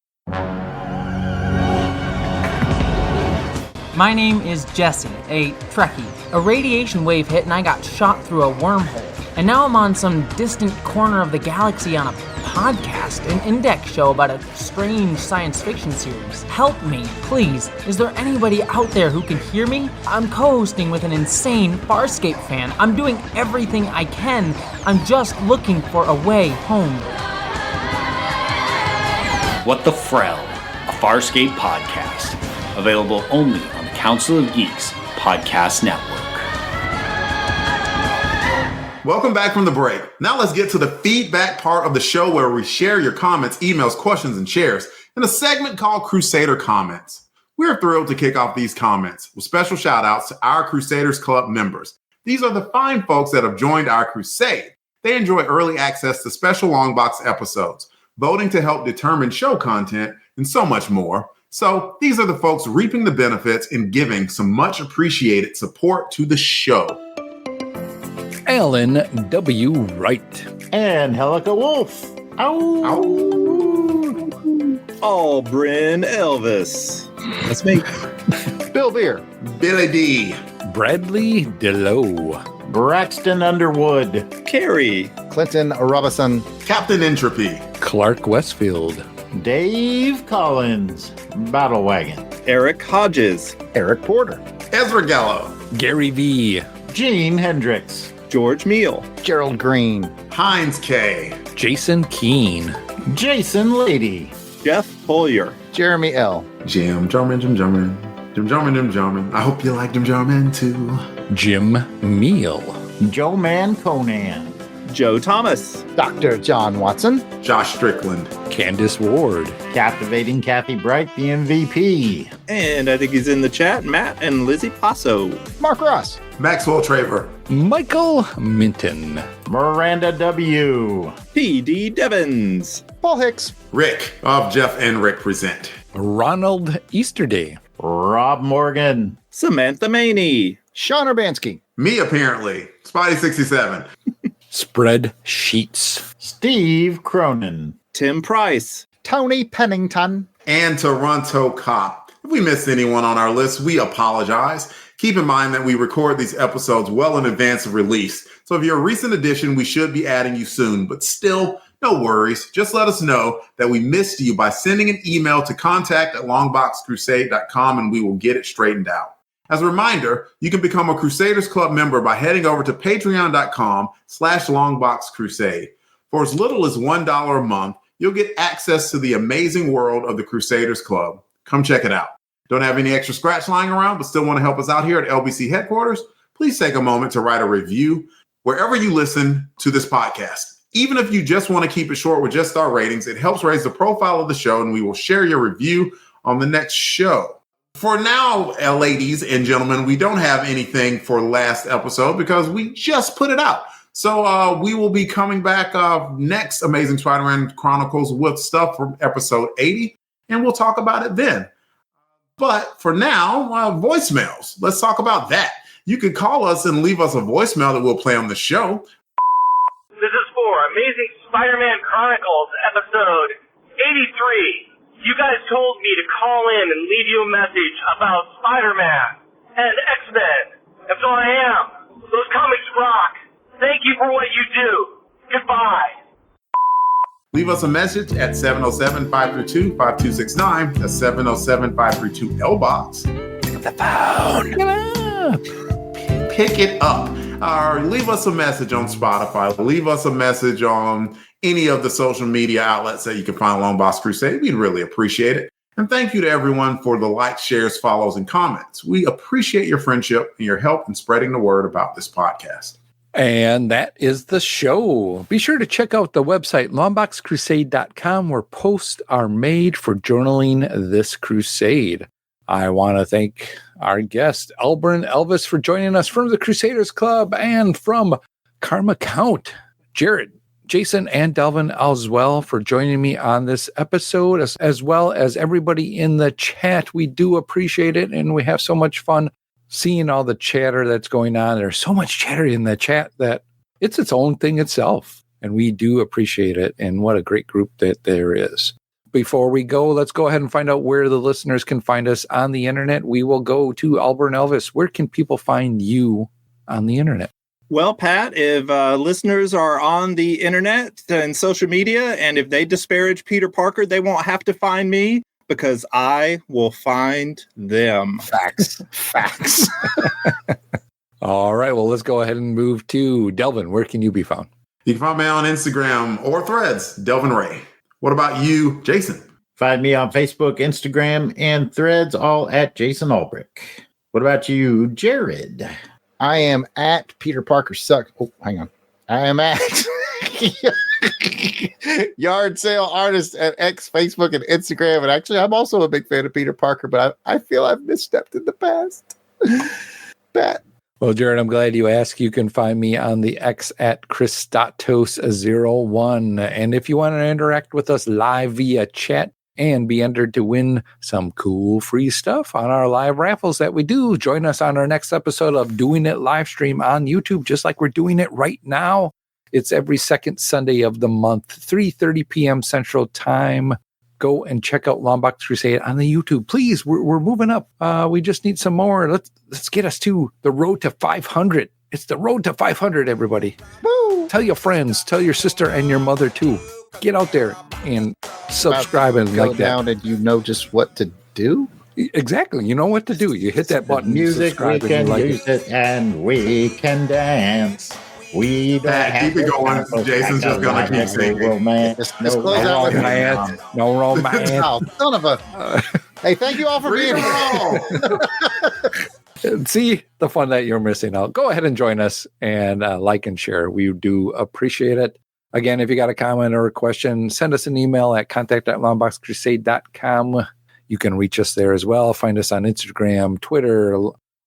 My name is Jesse, a Trekkie. A radiation wave hit and I got shot through a wormhole. And now I'm on some distant corner of the galaxy on a podcast, an index show about a strange science fiction series. Help me, please. Is there anybody out there who can hear me? I'm co-hosting with an insane Farscape fan. I'm doing everything I can. I'm just looking for a way home. What the Frell, a Farscape podcast. Available only on the Council of Geeks podcast network. Welcome back from the break. Now let's get to the feedback part of the show where we share your comments, emails, questions, and shares in a segment called Crusader Comments. We're thrilled to kick off these comments with special shout outs to our Crusaders Club members. These are the fine folks that have joined our crusade. They enjoy early access to special LONGBOX episodes. voting to help determine show content, and so much more. So these are the folks reaping the benefits and giving some much appreciated support to the show. Alan W. Wright. And Helica Wolf. Auburn Elvis. That's me. Bill Beer. Billy D. Bradley DeLoe. Braxton Underwood. Carrie. Clinton Robinson. Captain Entropy. Clark Westfield. Dave Collins. Battle Wagon. Eric Hodges. Eric Porter. Ezra Gallo. Gary V. Gene Hendricks. George Meal. Gerald Green. Heinz K. Jason Keene. Jason Lady. Jeff Pollier. Jeremy L. Jim Jarman. I hope you like Jim Jarman too. Jim Meal. Joe Man Conan. Joe Thomas. Dr. John Watson. Josh Strickland. Candace Ward. Captivating Kathy Bright, the MVP. And I think he's in the chat, Matt and Lizzie Passo. Mark Ross. Maxwell Traver. Michael Minton. Miranda W. P.D. Devins. Paul Hicks. Rick of Jeff and Rick Present. Ronald Easterday. Rob Morgan. Samantha Maney. Sean Urbanski. Me, apparently. Spidey 67. Spread Sheets. Steve Cronin. Tim Price. Tony Pennington. And Toronto Cop. If we missed anyone on our list, we apologize. Keep in mind that we record these episodes well in advance of release. So if you're a recent addition, we should be adding you soon. But still, no worries. Just let us know that we missed you by sending an email to contact@longboxcrusade.com and we will get it straightened out. As a reminder, you can become a Crusaders Club member by heading over to patreon.com/longboxcrusade. For as little as $1 a month, you'll get access to the amazing world of the Crusaders Club. Come check it out. Don't have any extra scratch lying around, but still want to help us out here at LBC headquarters? Please take a moment to write a review wherever you listen to this podcast. Even if you just want to keep it short with just star ratings, it helps raise the profile of the show, and we will share your review on the next show. For now, ladies and gentlemen, we don't have anything for last episode because we just put it out. So we will be coming back next Amazing Spider-Man Chronicles with stuff from episode 80, and we'll talk about it then. But for now, voicemails. Let's talk about that. You can call us and leave us a voicemail that we'll play on the show. This is for Amazing Spider-Man Chronicles, episode 83. You guys told me to call in and leave you a message about Spider-Man and X-Men. And so I am. Those comics rock. Thank you for what you do. Goodbye. Leave us a message at 707-532-5269. That's 707-532-LBOX. Pick up the phone. Get up. Pick it up. Or leave us a message on Spotify. Leave us a message on any of the social media outlets that you can find LONGBOX CRUSADE. We'd really appreciate it. And thank you to everyone for the likes, shares, follows, and comments. We appreciate your friendship and your help in spreading the word about this podcast. And that is the show. Be sure to check out the website, longboxcrusade.com, where posts are made for journaling this crusade. I want to thank our guest, Auburn Elvis, for joining us from the Crusaders Club, and from Karma Count, Jared, Jason, and Delvin as well for joining me on this episode, as well as everybody in the chat. We do appreciate it, and we have so much fun seeing all the chatter that's going on. There's so much chatter in the chat that it's its own thing itself, and we do appreciate it, and what a great group that there is. Before we go, let's go ahead and find out where the listeners can find us on the internet. We will go to Auburn Elvis. Where can people find you on the internet? Well, Pat, if listeners are on the internet and social media, and if they disparage Peter Parker, they won't have to find me, because I will find them. Facts. All right. Well, let's go ahead and move to Delvin. Where can you be found? You can find me on Instagram or Threads, Delvin Ray. What about you, Jason? Find me on Facebook, Instagram, and Threads, all at Jason Ulbrich. What about you, Jared? I am at Peter Parker Sucks. Oh, hang on. I am at Yard Sale Artist at X, Facebook, and Instagram. And actually, I'm also a big fan of Peter Parker, but I feel I've misstepped in the past. Pat. Well, Jared, I'm glad you asked. You can find me on the X at Christatos01. And if you want to interact with us live via chat and be entered to win some cool free stuff on our live raffles that we do, join us on our next episode of Doing It live stream on YouTube, just like we're doing it right now. It's every second Sunday of the month, 3:30 p.m. Central Time. Go and check out LONGBOX Crusade on the YouTube. Please, we're moving up. We just need some more. Let's get us to the road to 500. It's the road to 500, everybody. Woo! Tell your friends, tell your sister and your mother too. Get out there and subscribe and like that. Down and you know just what to do. Exactly. You know what to do. You hit that button. Music, we can use it and we can dance. We don't have keep it going. Jason's just gonna keep singing. Just close out with romance. No romance. Oh, son of a. Hey, thank you all for being here. See the fun that you're missing out. Go ahead and join us and like and share. We do appreciate it. Again, if you got a comment or a question, send us an email at contact@longboxcrusade.com. You can reach us there as well. Find us on Instagram, Twitter,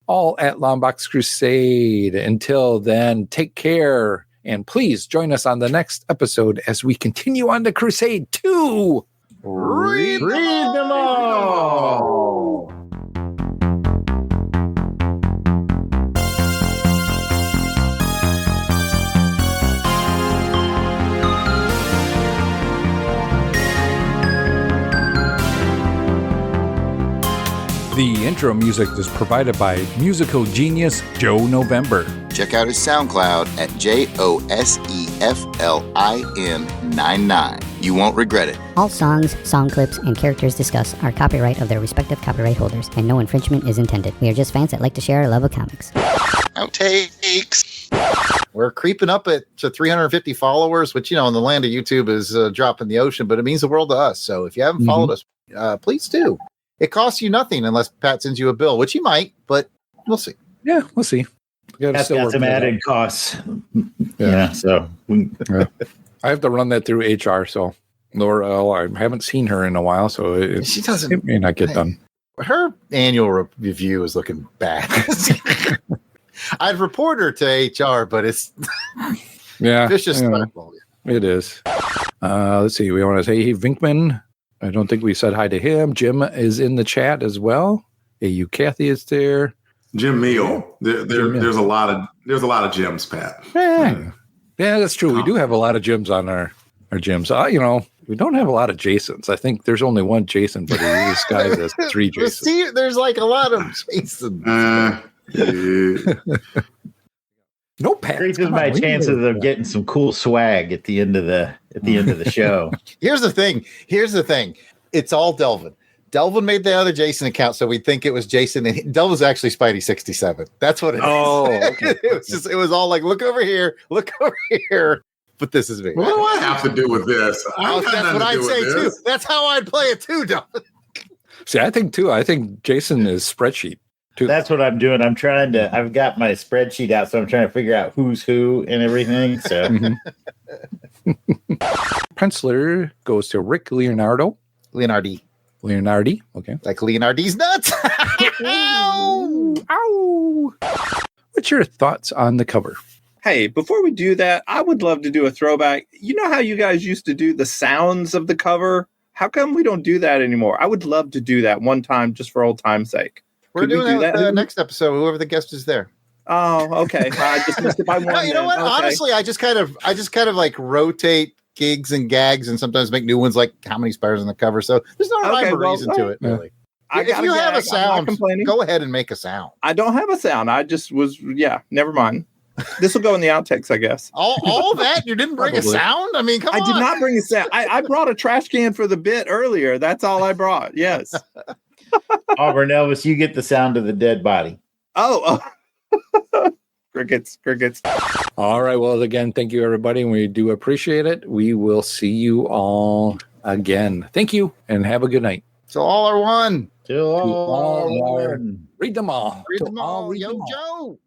all at LONGBOX Crusade. Until then, take care. And please join us on the next episode as we continue on the crusade to read them all. The intro music is provided by musical genius Joe November. Check out his SoundCloud at JOSEFLIM99. You won't regret it. All songs, song clips, and characters discussed are copyright of their respective copyright holders, and no infringement is intended. We are just fans that like to share our love of comics. Outtakes. We're creeping up to 350 followers, which, in the land of YouTube is a drop in the ocean, but it means the world to us. So if you haven't followed us, please do. It costs you nothing unless Pat sends you a bill, which he might, but we'll see. Yeah, we'll see. That's got some added costs. Yeah, so I have to run that through HR. So Laura, I haven't seen her in a while, so it may not get done. Her annual review is looking bad. I'd report her to HR, but it's vicious. It is. Let's see. We want to say, hey, Vinkman. I don't think we said hi to him. Jim is in the chat as well. AU Kathy is there. Jim Meal. There's a lot of Jims, Pat. Yeah, that's true. We do have a lot of Jims on our gyms. We don't have a lot of Jasons. I think there's only one Jason, but he disguised as three Jasons. See, there's like a lot of Jasons. No, Pat. Increases my chances of getting some cool swag at the end of the show. Here's the thing. It's all Delvin. Delvin made the other Jason account, so we'd think it was Jason. And Delvin's actually Spidey 67. That's what it is. Oh, okay. It was all like, look over here. But this is me. What do I have to do with this? That's what I'd say too. That's how I'd play it too, Delvin. See, I think Jason is spreadsheet. That's what I'm doing. I've got my spreadsheet out, so I'm trying to figure out who's who and everything. So Penciler goes to Rick Leonardi. Okay. Like Leonardi's nuts. Ow. What's your thoughts on the cover? Hey, before we do that, I would love to do a throwback. You know how you guys used to do the sounds of the cover? How come we don't do that anymore? I would love to do that one time just for old time's sake. We're doing that next episode, whoever the guest is there. Oh, okay. I just missed it by one. No, you know what? Okay. Honestly, I just kind of like rotate gigs and gags and sometimes make new ones like how many spiders on the cover. So there's no rhyme or reason to it, really. If you have a sound, go ahead and make a sound. I don't have a sound. I just was, never mind. This will go in the outtakes, I guess. All that? You didn't bring a sound? I mean, come on. I did not bring a sound. I brought a trash can for the bit earlier. That's all I brought. Yes. Auburn Elvis, you get the sound of the dead body. Oh. Crickets. All right. Well, again, thank you, everybody. We do appreciate it. We will see you all again. Thank you, and have a good night. So all are one. Till all are one. Read them all. Read them all. Yo, Joe.